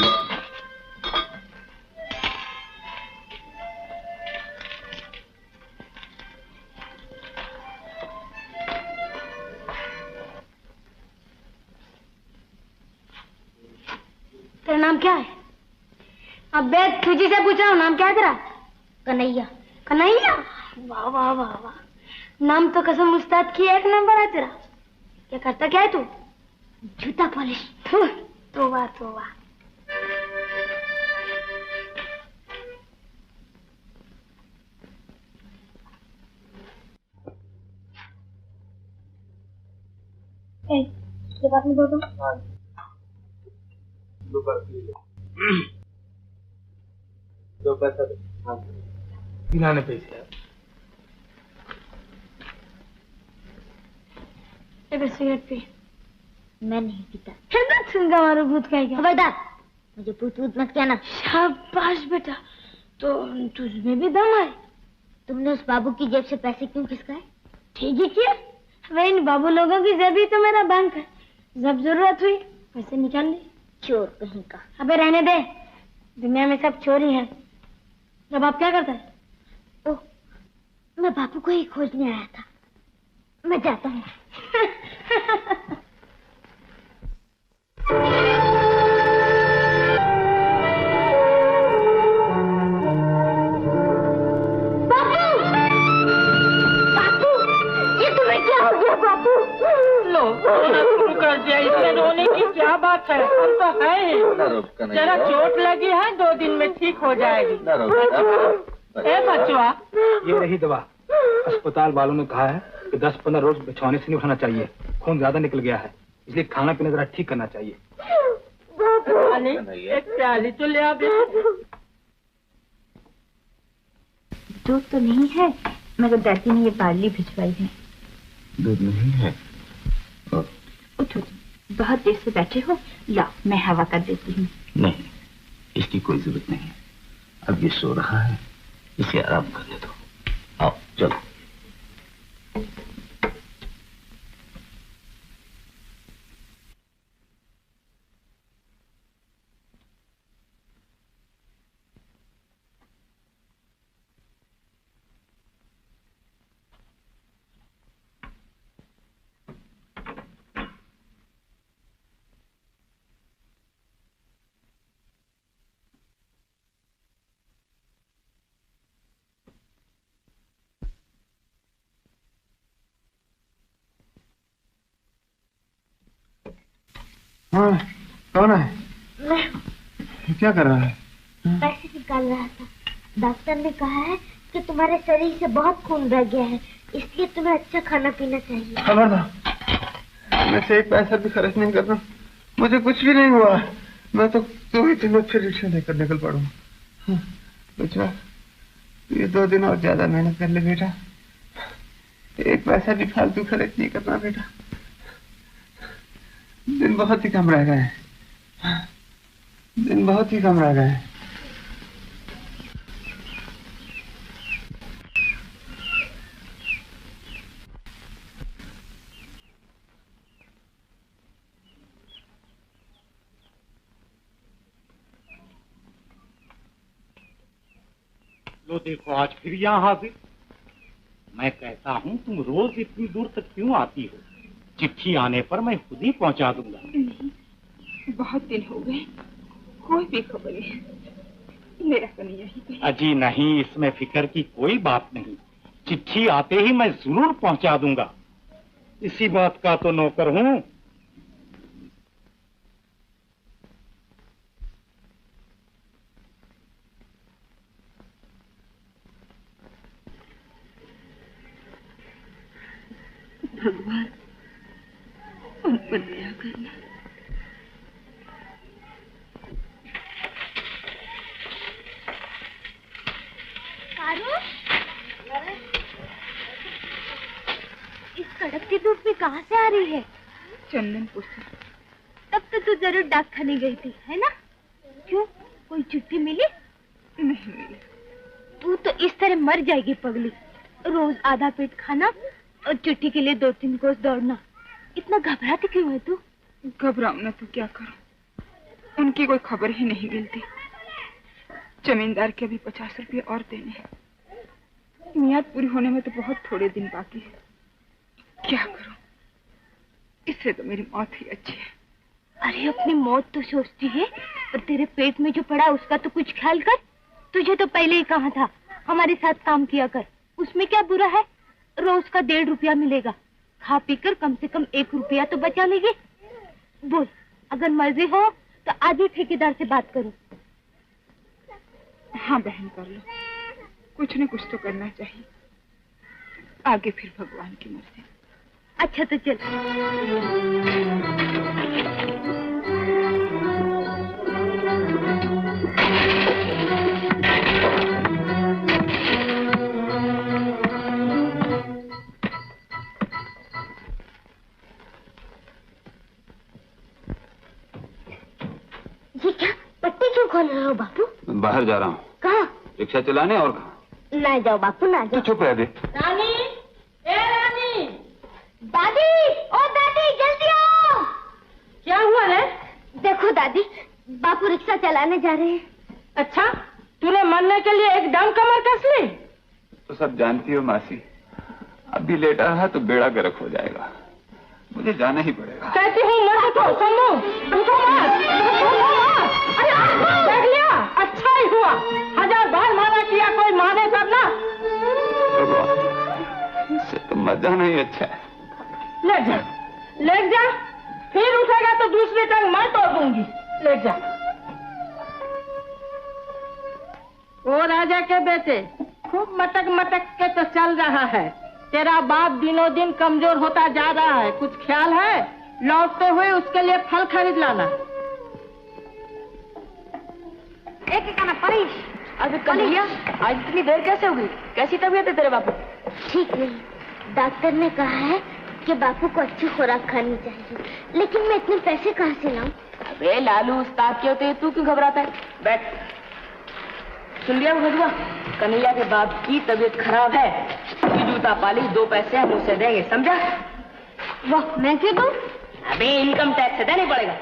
तेरा नाम क्या है? अबे तुझी से पूछ रहा हूँ, नाम क्या है तेरा? कन्हैया। कन्हैया? वाह वाह वाह वाह, नाम तो कसम उस्ताद की एक नंबर है तेरा। क्या करता क्या है तू? जूता पॉलिश। तोबा तोबा। दो पैसा दे। हाँ, पिलाने पैसे। Cigarette P. मैं नहीं पीता। सुनगा मारो भूत का क्या? खबरदार, मुझे भूत भूत मत कहना। शाबाश बेटा, तो तुझमें भी दम है। तुमने उस बाबू की जेब से पैसे क्यों खिसकाए? ठीक ही किया, वे इन बाबू लोगों की जेब ही तो मेरा बैंक है। जब जरूरत हुई पैसे निकाल ली। चोर कहीं का। अबे रहने दे, दुनिया में सब चोर ही है। जब आप क्या करता है? ओह, मैं बापू को ही खोजने आया था। मैं जाता हूँ। कर दिया, इसमें रोने की क्या बात है? हम तो है ही। जरा चोट लगी है, 2 दिन में ठीक हो जाएगी। ए बचवा, ये रही दवा। अस्पताल वालों ने कहा है कि 10-15 रोज बिछौने से नहीं उठाना चाहिए, खून ज्यादा निकल गया है, इसलिए खाना पीना जरा ठीक करना चाहिए। एक प्याली तो ले आ। दूध तो नहीं है, मगर दादी ने ये बार्ली भिजवाई है। दूध नहीं है? उठो, बहुत देर से बैठे हो, लाओ मैं हवा कर देती हूँ। नहीं, इसकी कोई जरूरत नहीं है। अब ये सो रहा है, इसे आराम करने दो। आओ चलो। हाँ, कौन है? मैं क्या कर रहा है? पैसे निकाल रहा था। डॉक्टर ने कहा है कि तुम्हारे शरीर से बहुत खून बह गया है, इसलिए तुम्हें अच्छा खाना पीना चाहिए। खबरदार, मैं से एक पैसा भी खर्च नहीं कर रहा, मुझे कुछ भी नहीं हुआ। मैं तो ही तुम्हें फिर रिक्शा लेकर निकल पड़ूंगा। बच्चा, ये 2 दिन और ज्यादा मेहनत कर ले बेटा। एक पैसा भी फालतू खर्च नहीं करना बेटा। दिन बहुत ही कम रह गए हैं, दिन बहुत ही कम रह गए हैं। लो देखो, आज फिर यहाँ हाजिर। मैं कहता हूँ तुम रोज इतनी दूर तक क्यों आती हो? चिट्ठी आने पर मैं खुद ही पहुँचा दूंगा। नहीं, बहुत दिन हो गए, कोई भी खबर नहीं। मेरा कन्हैया ही तो। अजी नहीं, इसमें फिक्र की कोई बात नहीं। चिट्ठी आते ही मैं जरूर पहुंचा दूंगा। इसी बात का तो नौकर हूं। भगवान उन पर दया करना। इस कड़कती धूप में कहाँ से आ रही है? चंदनपुर से। तब तो तू जरूर डाकखाने गई थी, है ना? क्यों, कोई चिट्ठी मिली? नहीं मिली। तू तो इस तरह मर जाएगी पगली। रोज आधा पेट खाना और चिट्ठी के लिए 2-3 कोस दौड़ना। इतना घबराती क्यों है तू? घबराऊं ना तो क्या करूं? उनकी कोई खबर ही नहीं मिलती। जमींदार के अभी 50 रुपये और देने हैं। मियाद पूरी होने में तो बहुत थोड़े दिन बाकी है। क्या करूं? इससे तो मेरी मौत ही अच्छी है। अरे अपनी मौत तो सोचती है, पर तेरे पेट में जो पड़ा उसका तो कुछ ख्याल कर। तुझे तो पहले ही कहा था हमारे साथ काम किया कर। उसमें क्या बुरा है? रोज का 1.5 रुपया मिलेगा। खा पी कर कम से कम 1 रुपया तो बचा लेगी। बोल, अगर मर्जी हो तो आज ही ठेकेदार से बात करो। हाँ बहन, कर लो। कुछ न कुछ तो करना चाहिए। आगे फिर भगवान की मर्जी। अच्छा तो चल। ये क्या पट्टी क्यों खोल रहे हो बापू? बाहर जा रहा हूँ। कहाँ? रिक्शा चलाने। और कहाँ? ना जाओ बापू, ना जाओ। चुप रह दे। रानी, ए रानी, दादी, ओ दादी जल्दी आओ। क्या हुआ रे? देखो दादी, बापू रिक्शा चलाने जा रहे हैं। अच्छा, तूने मरने के लिए एकदम कमर कस ली? तो सब जानती हो मासी, अभी लेटा रहा तो बेड़ा गर्क हो जाएगा। मुझे जाना ही पड़ेगा। कहती हूँ मत उठो, सुनो, उनको मार, अरे देख लिया, अच्छा ही हुआ। 1000 बार माना किया, कोई माने तब ना। इससे तो मर जाना ही अच्छा है। ले जा, ले जा, फिर उठेगा तो दूसरी टांग मैं तोड़ दूंगी। ले जा। ओ राजा के बेटे, खूब मटक मटक के तो चल रहा है। तेरा बाप दिनों दिन कमजोर होता जा रहा है। कुछ ख्याल है? लौटते हुए उसके लिए फल खरीद लाना। एक खाना परीश। अभी कन्हैया, आज इतनी देर कैसे होगी? कैसी तबीयत है तेरे बापू? ठीक नहीं। डॉक्टर ने कहा है कि बापू को अच्छी खुराक खानी चाहिए, लेकिन मैं इतने पैसे कहाँ से लाऊं? अबे लालू, उस्ताद के होते तू क्यों घबराता है? बैठ। सुन लिया भगवा, कन्हैया के बाप की तबीयत खराब है। जूता पालिश 2 पैसे हम उसे देंगे, समझा? वाह, मैं क्यों दूं? अबे इनकम टैक्स से देना पड़ेगा।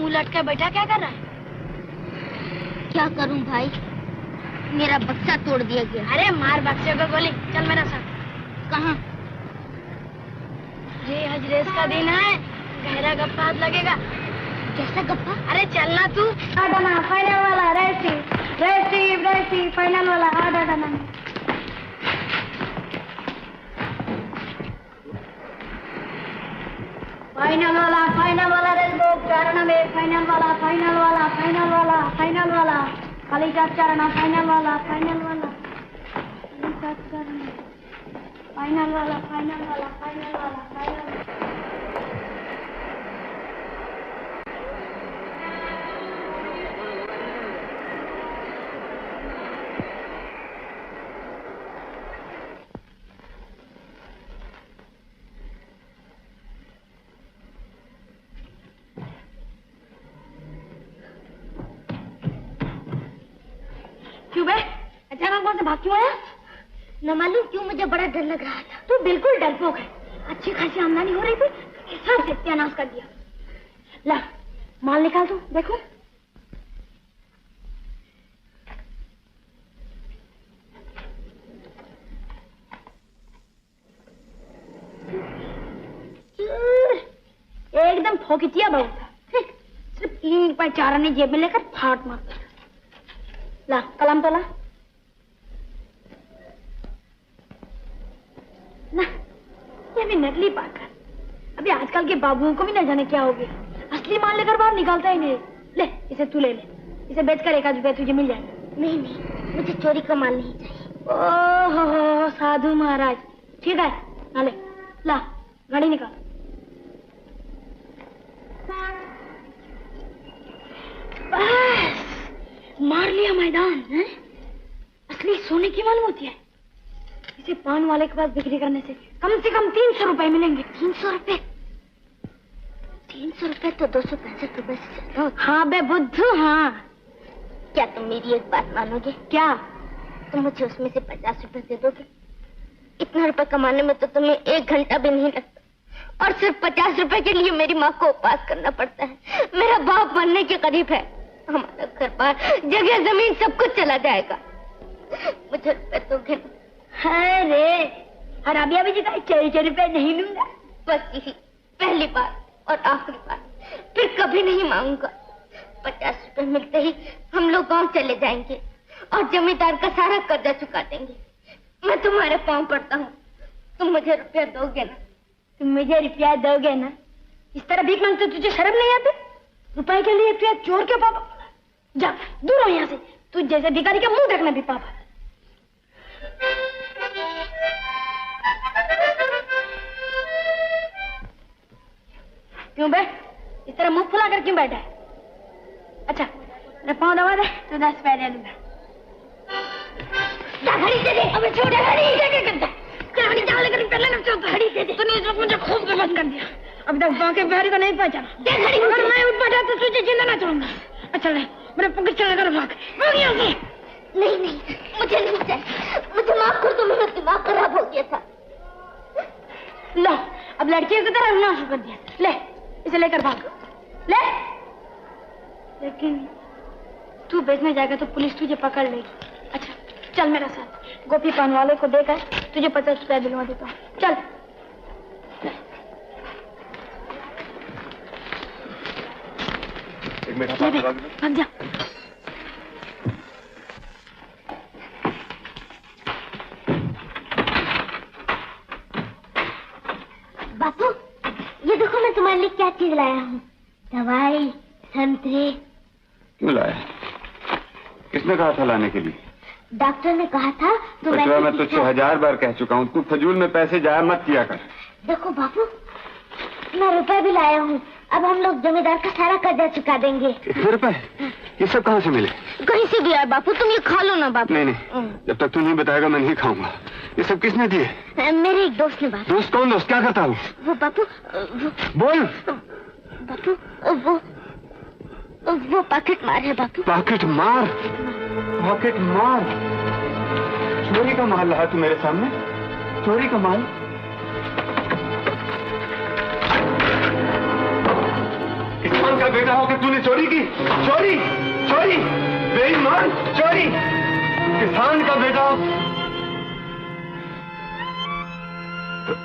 लटका बैठा क्या कर रहा है? क्या करूं भाई, मेरा बक्सा तोड़ दिया गया। अरे मार बक्से को गोली, चल मेरा साथ। कहाँ? ये आज रेस का दिन है, गहरा गप्पा हाथ लगेगा। कैसा गप्पा? अरे चलना तू। आडाना फाइनल वाला रेसी रेसी रेसी फाइनल वाला आडाना। फाइनल वाला रेस बुक चारण में फाइनल वाला खाली चार चारण फाइनल वाला फाइनल वाला क्यों बे, अचानक वहां से भाग क्यों आया? न मालूम क्यों मुझे बड़ा डर लग रहा था। तू बिल्कुल डरपोक है। अच्छी खासी आमदनी हो रही थी, सब सत्यानाश कर दिया। ला माल निकाल दो, देखो। एकदम फोकितिया बहुत था। सिर्फ 3 रुपए 4 आने जेब में लेकर फाट मारता। ला कलम तो ला। ना ये भी नकली पाकर। अभी आजकल के बाबुओं को भी न जाने क्या हो गया। असली माल लेकर बाहर निकालता ही नहीं। ले इसे तू ले ले, इसे बेचकर 1 आध रुपया तुझे मिल जाएगा। नहीं नहीं, मुझे चोरी का माल नहीं चाहिए। ओहो साधु महाराज, ठीक है ना, ले ला गाड़ी निकाल। बस मार लिया मैदान है? असली सोने की मालूम होती है। इसे पान वाले के पास बिक्री करने से कम 300 रुपए मिलेंगे। 300 रुपए? 300 रुपए तो 265 रुपए से ज्यादा होता। हाँ बे बुद्धू हाँ। क्या तुम मेरी एक बात मानोगे? क्या? तुम मुझे उसमें से 50 रुपए दे दोगे? इतना रुपए कमाने में तो तुम्हें 1 घंटा भी नहीं लगता, और सिर्फ 50 रुपए के लिए मेरी माँ को उपवास करना पड़ता है। मेरा बाप मरने के करीब है। हमारा घर बार, जगह जमीन सब कुछ चला जाएगा। मुझे रुपए दोगे? अरे और अभी जी का 4 रुपए नहीं लूंगा। बस यही पहली बार और आखिरी बार, फिर कभी नहीं मांगूंगा। 50 रुपए मिलते ही हम लोग गांव चले जाएंगे और जमींदार का सारा कर्जा चुका देंगे। मैं तुम्हारे पांव पड़ता हूँ, तुम मुझे रुपया दोगे ना? तुम मुझे रुपया दोगे ना? इस तरह भीख मांगते तुझे शर्म नहीं आती? रुपए के लिए तू चोर के पापा? जा दूर हो यहाँ से, तू जैसे भिखारी का मुंह देखना भी पापा। क्यों बे इस तरह मुंह फुला कर क्यों बैठा है? अच्छा मेरा पाँव दबा दे तो 10 रुपए दे दूंगा। घड़ी दे दे। अबे छोटे घड़ी दे के करता घड़ी जाओ, लेकर पहले ना चौक घड़ी दे दे। तूने इस वक्त मुझे खूब गलत कर दिया। अब तक बाकी बिहारी को नहीं पहचाना। दे घड़ी। अगर मैं उठ बैठा तो तुझे जिंदा ना छोड़ूंगा। अच्छा ले मेरे पकड़ चला कर भाग यहाँ से। नहीं नहीं मुझे नहीं चाहिए, मुझे माफ कर दो, मेरा दिमाग खराब हो गया था। लो अब लड़कियों की तरह नाश कर दिया। ले इसे लेकर भाग ले। लेकिन तू बेचने जाएगा तो पुलिस तुझे पकड़ लेगी। अच्छा चल मेरे साथ, गोपी पान वाले को देकर तुझे 50 रुपया दिलवा देता हूँ। चल भाग जा। बापू ये देखो मैं तुम्हारे लिए क्या चीज लाया हूँ। दवाई, संतरे। क्यों लाया? किसने कहा था लाने के लिए? डॉक्टर ने कहा था। तो मैं तुझसे 1000 बार कह चुका हूँ, तू फजूल में पैसे जाया मत किया कर। देखो बापू मैं रुपए भी लाया हूँ। अब हम लोग जमींदार का सारा कर्जा चुका देंगे। इतने रुपए? ये सब कहाँ से मिले? कहीं से भी आए बापू, तुम ये खा लो ना बापू। नहीं नहीं, जब तक तू नहीं बताएगा मैं नहीं खाऊंगा। ये सब किसने दिए? मेरे एक दोस्त ने बापू। दोस्त? कौन दोस्त? क्या करता हूँ? वो बापू बोल। बापू वो पॉकेट मार है बापू। पॉकेट मार? पॉकेट मार? चोरी का माल लाया तू मेरे सामने? चोरी का माल? किसान का बेटा होकर तूने चोरी की? चोरी चोरी बेईमान चोरी। किसान का बेटा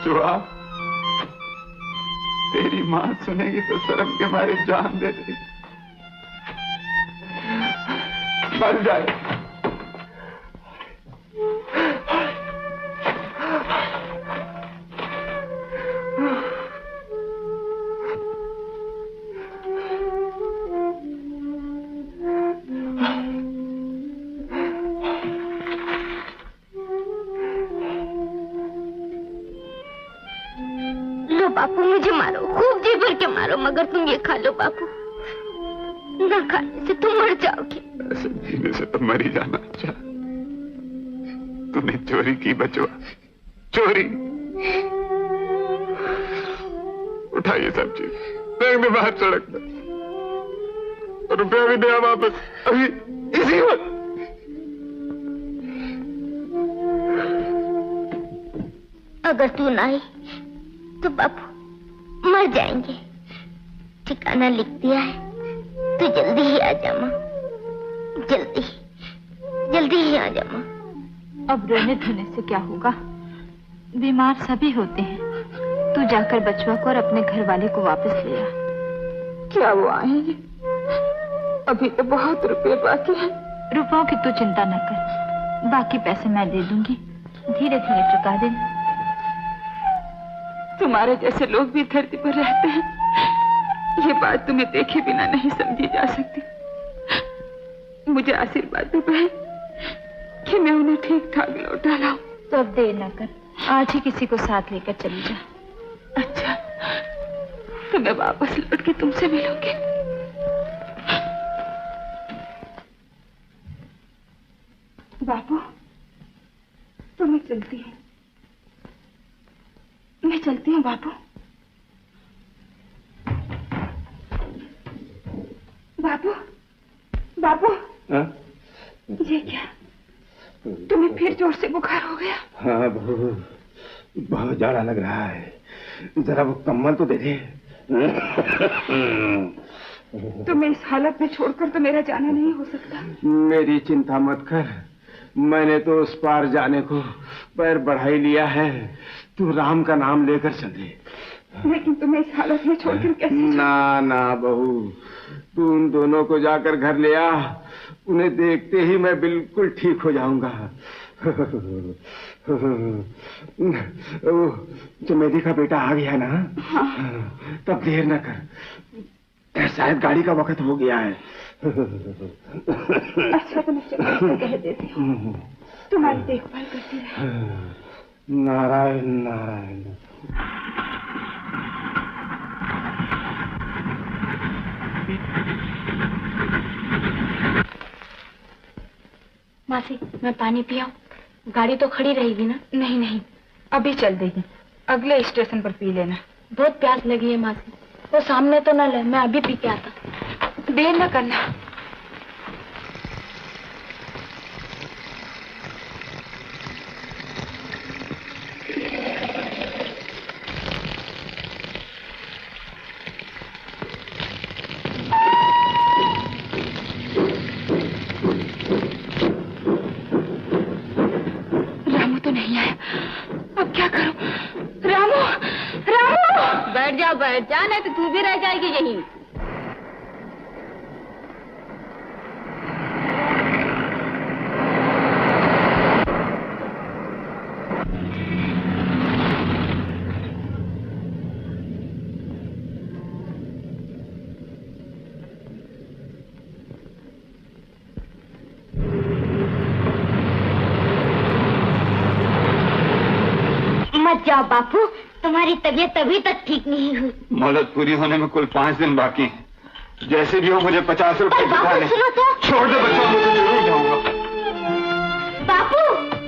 चुरा। तेरी मां सुनेगी तो शर्म के मारे जान दे देगी। मर जाए। लो बापू मुझे मारो, खूब जी भर के मारो, मगर तुम ये खा लो बापू। ना खाने से तुम मर जाओगे। ऐसे जीने से तो मर ही जाना अच्छा। तूने चोरी की बचवा, चोरी। उठाइए सब चीज, फेंक दे बाहर सड़क पर। रुपया भी दिया वापस अभी इसी वक्त। अगर तू ना आई तो बापू मर जाएंगे। ठिकाना लिख दिया है, तो जल्दी ही आ जा माँ, जल्दी ही आ जा माँ। अब रोने धोने से क्या होगा? बीमार सभी होते हैं। तू जाकर बचवा को और अपने घर वाले को वापस ले आ। क्या वो आएंगे? अभी तो बहुत रुपए बाकी हैं। रुपयों की तू चिंता न कर, बाकी पैसे मैं दे दूंगी, धीरे धीरे चुका देना। तुम्हारे जैसे लोग भी धरती पर रहते हैं, ये बात तुम्हें देखे बिना नहीं समझी जा सकती। मुझे आशीर्वाद दो बहन कि मैं उन्हें ठीक ठाक लौटा लाऊं। तो अब देर न कर, आज ही किसी को साथ लेकर चली जा। अच्छा, तो मैं वापस लौट के तुमसे मिलूंगी। बाबू, तो मैं चलती हूँ, मैं चलती हूँ बाबू। बाबू, बाबू, ये क्या? तुम्हें फिर जोर से बुखार हो गया? हाँ बहू, बहुत जाड़ा लग रहा है, जरा वो कम्बल तो दे दे। तुम्हें इस हालत में छोड़कर तो मेरा जाना नहीं हो सकता। मेरी चिंता मत कर, मैंने तो उस पार जाने को पैर बढ़ा ही लिया है। तू राम का नाम लेकर चले। लेकिन तुम्हें इस हालत में छोड़कर कैसे? ना ना बहू, तू उन दोनों को जाकर घर ले आ, उन्हें देखते ही मैं बिल्कुल ठीक हो जाऊंगा। चमेली का बेटा आ गया ना? हाँ। तब देर न कर, शायद गाड़ी का वक्त हो गया है। अच्छा तो मैं चमेली कह देती हूँ, तुम्हारी देखभाल करती रहे। नारायण नारायण। मासी, मैं पानी पियाऊं? गाड़ी तो खड़ी रहेगी ना? नहीं नहीं, अभी चल देगी, अगले स्टेशन पर पी लेना। बहुत प्यास लगी है मासी, वो सामने तो न ले, मैं अभी पी के आता। देर न करना। बैठ जा, नहीं तो तू भी रह जाएगी यहीं। मत जाओ बापू, तुम्हारी तबीयत अभी तक ठीक नहीं हुई। मोहलत पूरी होने में कुल 5 दिन बाकी हैं। जैसे भी हो मुझे 50 रुपए दिखा ले। छोड़ दे बच्चों, मुझे जरूर जाऊंगा। बापू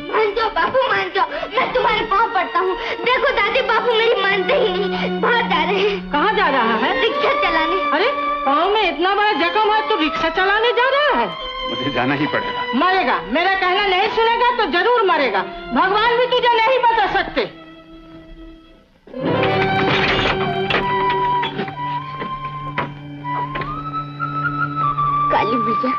मान जाओ, बापू मान जाओ, मैं तुम्हारे पाँव पड़ता हूँ। देखो दादी, बापू मेरी मानते ही नहीं, बाहर जा रहे हैं। कहाँ जा रहा है? रिक्शा चलाने। अरे पाँव में इतना बड़ा जख्म है तो रिक्शा चलाने जा रहा है? मुझे जाना ही पड़ेगा। मरेगा, मेरा कहना नहीं सुनेगा तो जरूर मरेगा। भगवान भी तुझे नहीं बचा सकते। काली भैया,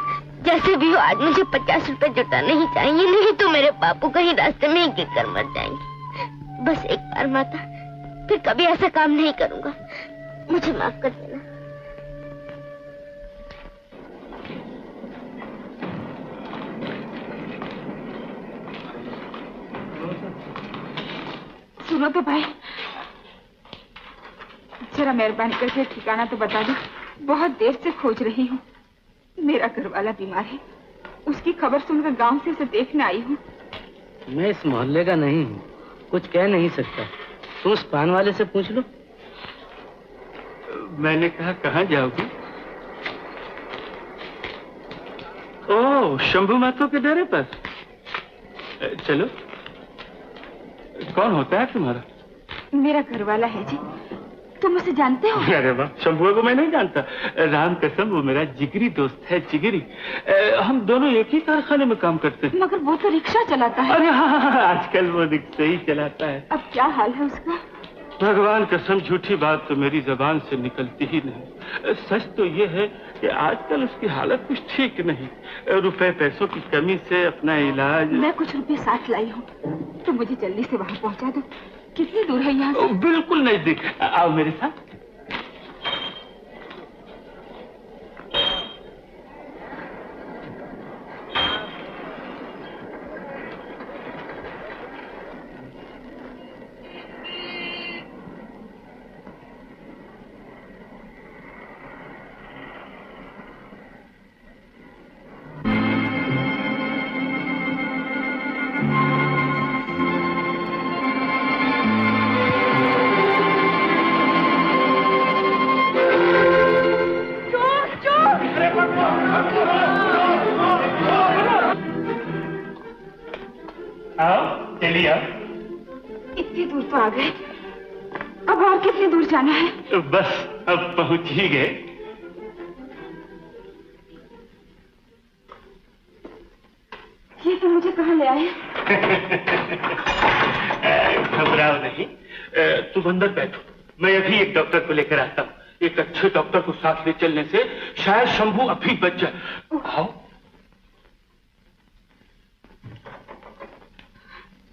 जैसे भी हो आज मुझे 50 रुपए जुटाने ही चाहिए, नहीं तो मेरे बापू कहीं रास्ते में ही गिर कर मर जाएंगे। बस एक बार माता, फिर कभी ऐसा काम नहीं करूंगा, मुझे माफ कर देना। सुनो तो भाई, जरा मेहरबानी करके ठिकाना तो बता दो, बहुत देर से खोज रही हूँ। मेरा घर वाला बीमार है, उसकी खबर सुनकर गांव से उसे देखने आई हूँ। मैं इस मोहल्ले का नहीं हूँ, कुछ कह नहीं सकता। तुम उस पान वाले से पूछ लो। मैंने कहा कहाँ जाओगी? ओह, शंभू महतो के डेरे पर। चलो। कौन होता है तुम्हारा? मेरा घर वाला है जी, तुम उसे जानते हो? अरे वाह, शंभू को मैं नहीं जानता। राम कसम, वो मेरा जिगरी दोस्त है, जिगरी। हम दोनों एक ही कारखाने में काम करते हैं। मगर वो तो रिक्शा चलाता है। अरे हाँ, आजकल वो रिक्शा ही चलाता है। अब क्या हाल है उसका? भगवान कसम झूठी बात तो मेरी जबान से निकलती ही नहीं। सच तो ये है कि आजकल उसकी हालत कुछ ठीक नहीं। रुपए पैसों की कमी से अपना इलाज। मैं कुछ रुपए साथ लाई हूँ, तो मुझे जल्दी से वहाँ पहुँचा दो। कितनी दूर है यहाँ से? बिल्कुल नजदीक। आओ मेरे साथ। इतनी दूर तो आ गए, अब और कितनी दूर जाना है? बस अब पहुंच ही गए। ये तो मुझे कहाँ ले आए? घबराओ नहीं, तुम अंदर बैठो, मैं अभी एक डॉक्टर को लेकर आता हूँ। एक अच्छे डॉक्टर को साथ ले चलने से शायद शंभू अभी बच जाए। आओ।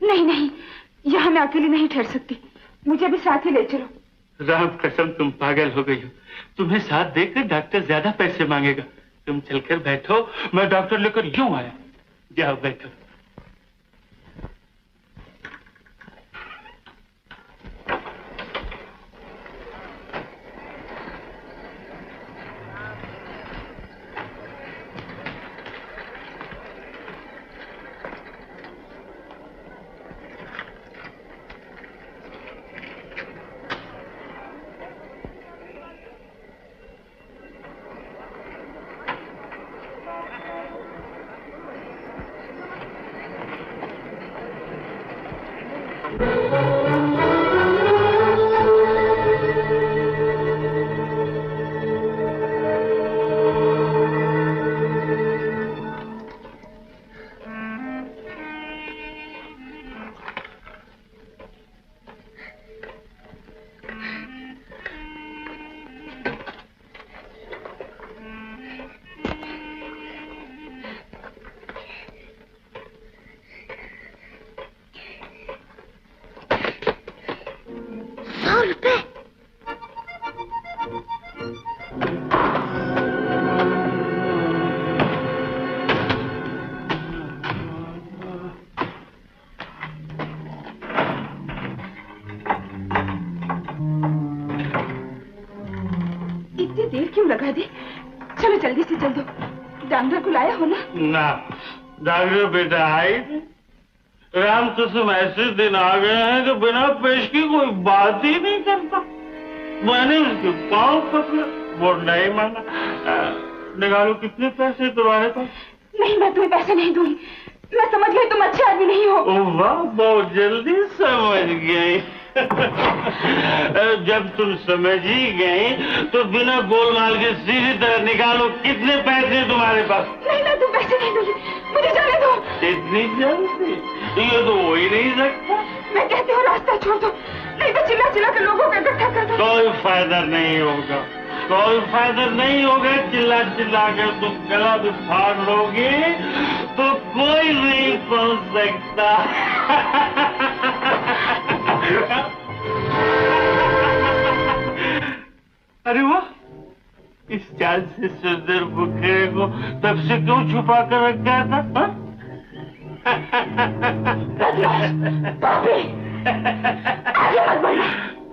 नहीं नहीं, यहाँ मैं अकेली नहीं ठहर सकती, मुझे भी साथ ही ले चलो। राम कसम तुम पागल हो गई हो। तुम्हें साथ देकर डॉक्टर ज्यादा पैसे मांगेगा। तुम चलकर बैठो, मैं डॉक्टर लेकर यूं आया। जाओ बैठो। डॉक्टर बेटा आई थे। राम कसम ऐसे दिन आ गए हैं कि बिना पेश की कोई बात ही नहीं करता। मैंने उसके पाँव पकड़े, वो नहीं माना। निकालो कितने पैसे तुम्हारे पास? नहीं, मैं तुम्हें पैसे नहीं दूंगी। मैं समझ गई तुम अच्छे आदमी नहीं हो। वाह, बहुत जल्दी समझ गई। जब तुम समझ ही गई तो बिना गोलमाल के सीधी तरह निकालो कितने पैसे तुम्हारे पास? नहीं, मैं तुम पैसे नहीं दूंगी, मुझे जाने दो। इतनी जल्दी? ये तो हो ही नहीं सकता। मैं कहती हूँ रास्ता छोड़ दो, नहीं तो चिल्ला चिल्ला कर लोगों को इकट्ठा कर दो। कोई फायदा नहीं होगा, कोई फायदा नहीं होगा। चिल्ला चिल्ला कर तुम गला भी फाड़ लोगे तो कोई नहीं पहुंच सकता। अरे वाह, इस चाल से सुंदर बुखेरे को तब से क्यों छुपा कर रखा था?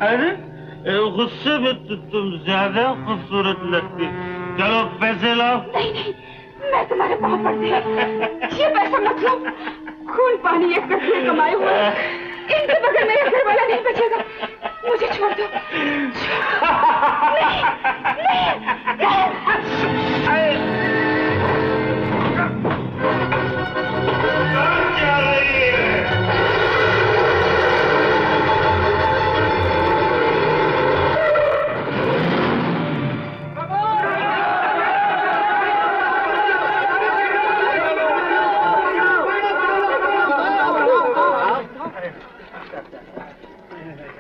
अरे गुस्से में तो तुम ज्यादा खूबसूरत लगती। चलो पैसे लाओ। नहीं नहीं, मैं तुम्हारे पाँव पड़ती हूँ। ये पैसा मत लो, खून पानी एक करके कमाए हुए, इनके बगैर मेरा घर वाला नहीं बचेगा। मुझे छोड़ दो।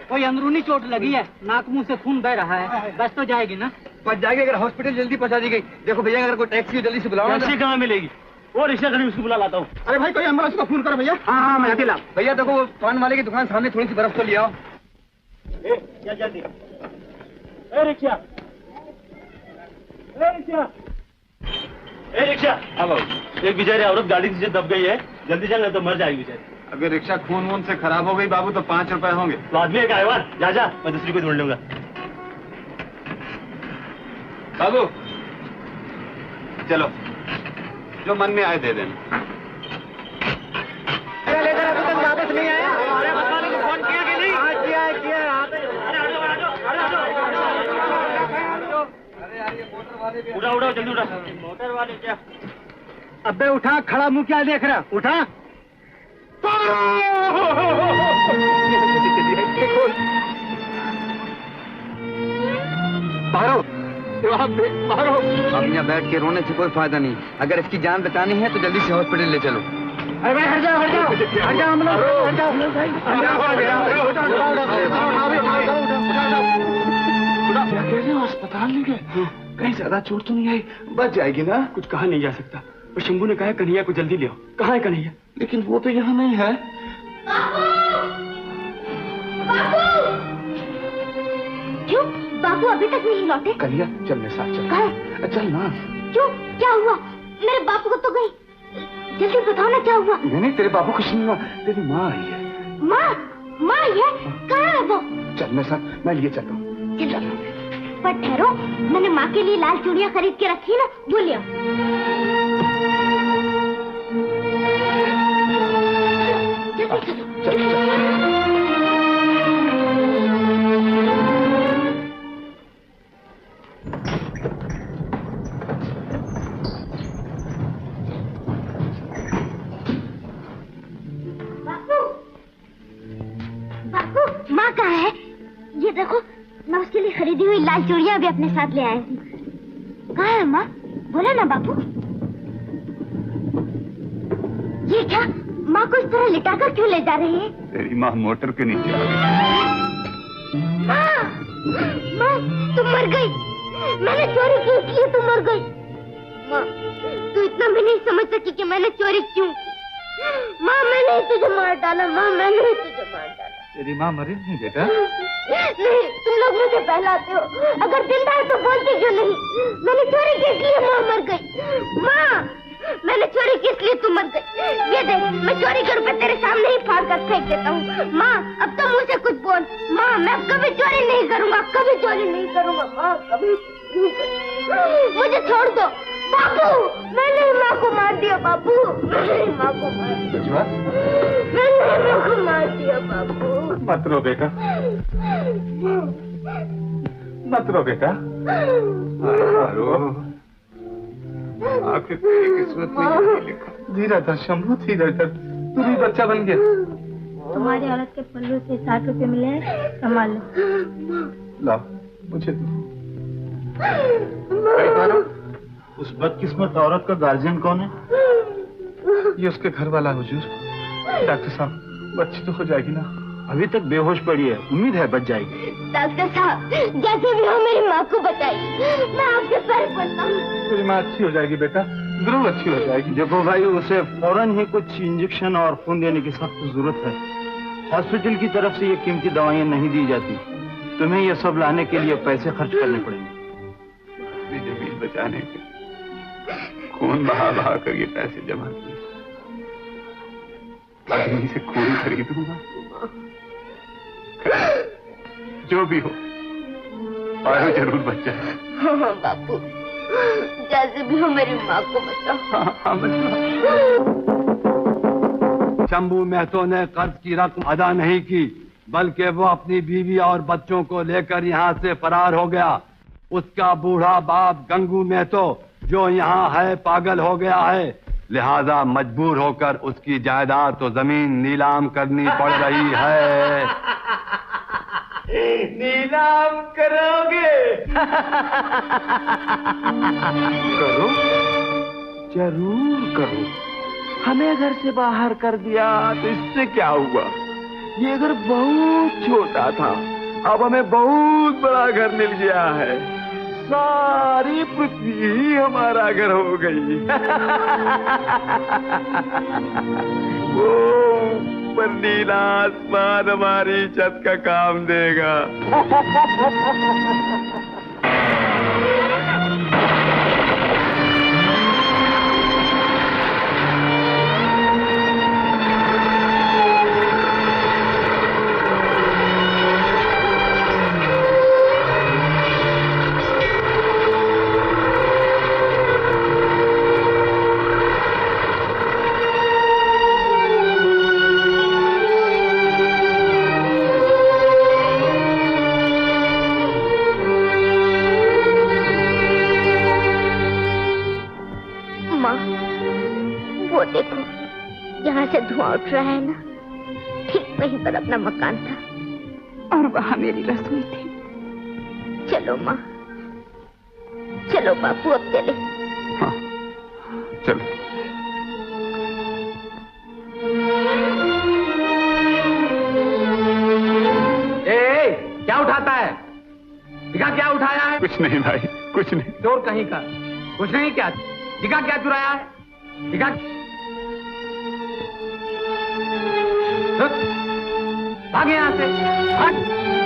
कोई अंदरूनी चोट लगी है, नाक मुंह से खून बह रहा है। बस तो जाएगी ना? बच जाएगी अगर हॉस्पिटल जल्दी पहुंचा दी गई। देखो भैया, अगर कोई टैक्सी जल्दी से बुलाओ। टैक्सी कहाँ मिलेगी? वो रिक्शा खड़ी, उसको बुला लाता हूँ। अरे भाई, कोई एम्बुलेंस को फोन करो भैया। हाँ, मैं अकेला। भैया देखो, वो पान वाले की दुकान सामने थोड़ी सी बर्फ तो ले आओ। क्या जल्दी? Rickshaw, rickshaw. अब एक बेचारी औरत गाड़ी से दब गई है, जल्दी चलना तो मर जाएगी बेचारी। अगर रिक्शा खून वून से खराब हो गई बाबू तो 5 रुपए होंगे। तो आदमी एक आएगा, जा मैं दूसरी को ढूंढ लूंगा। बाबू चलो, जो मन में आए दे देना। वापस नहीं आया? फोन किया कि नहीं? किया है। उठा जल्दी उठा। मोटर वाले क्या? अबे उठा, खड़ा मुंह क्या देख रहा? उठा। मारो, मारो। अब यहाँ बैठ के रोने से कोई फायदा नहीं। अगर इसकी जान बचानी है तो जल्दी से हॉस्पिटल ले चलो। अरे भाई हट जाओ हम लोग, अस्पताल ले गए? कहीं ज्यादा चोट तो नहीं आई? बच जाएगी ना? कुछ कहा नहीं जा सकता। और शंभू ने कहा कन्हैया को जल्दी ले आओ। कहाँ है कन्हैया? लेकिन वो तो यहाँ नहीं है। क्यों बाबू अभी तक नहीं लौटे? कन्हैया चल मेरे साथ चल। कहाँ? चल ना। क्यों, क्या हुआ? मेरे बापू को तो गई। जल्दी बताओ ना क्या हुआ? नहीं, तेरे बाबू कुछ नहीं हुआ, तेरी माँ आई है। माँ आई है? कहाँ है वो? चल मेरे साथ, मैं लिए चलता हूँ। चल। पर ठहरो, मैंने माँ के लिए लाल चूड़ियाँ खरीद के रखी ना, वो ले आओ। बापू, माँ कहाँ है? ये देखो, मैं उसके लिए खरीदी हुई लाल चूड़ियाँ भी अपने साथ ले आई हूँ। कहाँ है माँ? बोला ना बापू। ये क्या, माँ को इस तरह लिटाकर क्यों ले जा रही है? तेरी माँ मोटर के नीचे आ गई। माँ, तुम मर गई। मैंने चोरी की इसलिए तुम मर गई। माँ, तू इतना भी नहीं समझ सकी कि मैंने चोरी क्यों की। माँ, मैंने तुझे मार डाला। माँ, मैंने तुझे मार डाला। तेरी माँ मरी नहीं बेटा? नहीं, तुम लोग मुझे बहलाते हो। अगर जिंदा है तो बोलती क्यों नहीं? मैंने चोरी की इसलिए माँ मर गई। माँ, मैंने चोरी की इसलिए तू मर गई। ये देख, मैं चोरी के रुपए तेरे सामने ही फाड़ कर फेंक देता हूँ। माँ, अब तो मुझसे कुछ बोल। माँ, मैं कभी चोरी नहीं करूँगा, कभी चोरी नहीं करूँगा। माँ, कभी मुझे छोड़ दो। बापू, मैंने माँ को मार दिया। बापू, मैंने माँ को मार दिया। मैंने माँ को मार दिया। बापू, मत रो बेटा, मत रो बेटा। आखिर तेरी किस्मत में यही लिखा। धीरे धर शंभू, धीरे धर। तू भी बच्चा बन गया। तुम्हारी औरत के पल्लू से 60 रुपए मिले हैं, संभाल लो। ला, मुझे दो। उस बदकिस्मत औरत का गार्जियन कौन है? ये उसके घर वाला हुजूर। डॉक्टर साहब, बच्ची तो हो जाएगी ना? अभी तक बेहोश पड़ी है, उम्मीद है बच जाएगी। डॉक्टर साहब, जैसे भी हो मेरी माँ को बताइए। मैं आपके पैर पड़ता हूँ। तेरी माँ अच्छी हो जाएगी बेटा, जरूर अच्छी हो जाएगी। देखो भाई, उसे फौरन ही कुछ इंजेक्शन और खून देने की सख्त जरूरत है। हॉस्पिटल की तरफ से ये कीमती दवाइयाँ नहीं दी जाती। तुम्हें ये सब लाने के लिए पैसे खर्च करने पड़ेंगे। जमीन बचाने के खून बहा बहा कर ये पैसे जमा किए। आदमी से खून खरीदूंगा। जो भी हो, पारो जरूर बच जाए। हाँ बापू, जैसे भी हो मेरी माँ को बताओ। हाँ शंभू महतो ने कर्ज की रकम अदा नहीं की, बल्कि वो अपनी बीवी और बच्चों को लेकर यहाँ से फरार हो गया। उसका बूढ़ा बाप गंगू महतो जो यहाँ है पागल हो गया है, लिहाजा मजबूर होकर उसकी जायदाद तो जमीन नीलाम करनी पड़ रही है। नीलाम करोगे? करो, जरूर करो। हमें घर से बाहर कर दिया तो इससे क्या हुआ? ये घर बहुत छोटा था, अब हमें बहुत बड़ा घर मिल गया है। सारी पृथ्वी ही हमारा घर हो गई। वो ऊपर नीला आसमान हमारी छत का काम देगा। देखो यहाँ से धुआं उठ रहा है ना, ठीक वहीं पर अपना मकान था और वहाँ मेरी रसोई थी। चलो माँ, चलो बापू अब चले। हाँ, चलो। क्या उठाता है? दिखा क्या उठाया है? कुछ नहीं भाई, कुछ नहीं। चोर कहीं का कुछ नहीं। क्या दिखा क्या चुराया है? दिखा। भाग यहाँ से, भाग।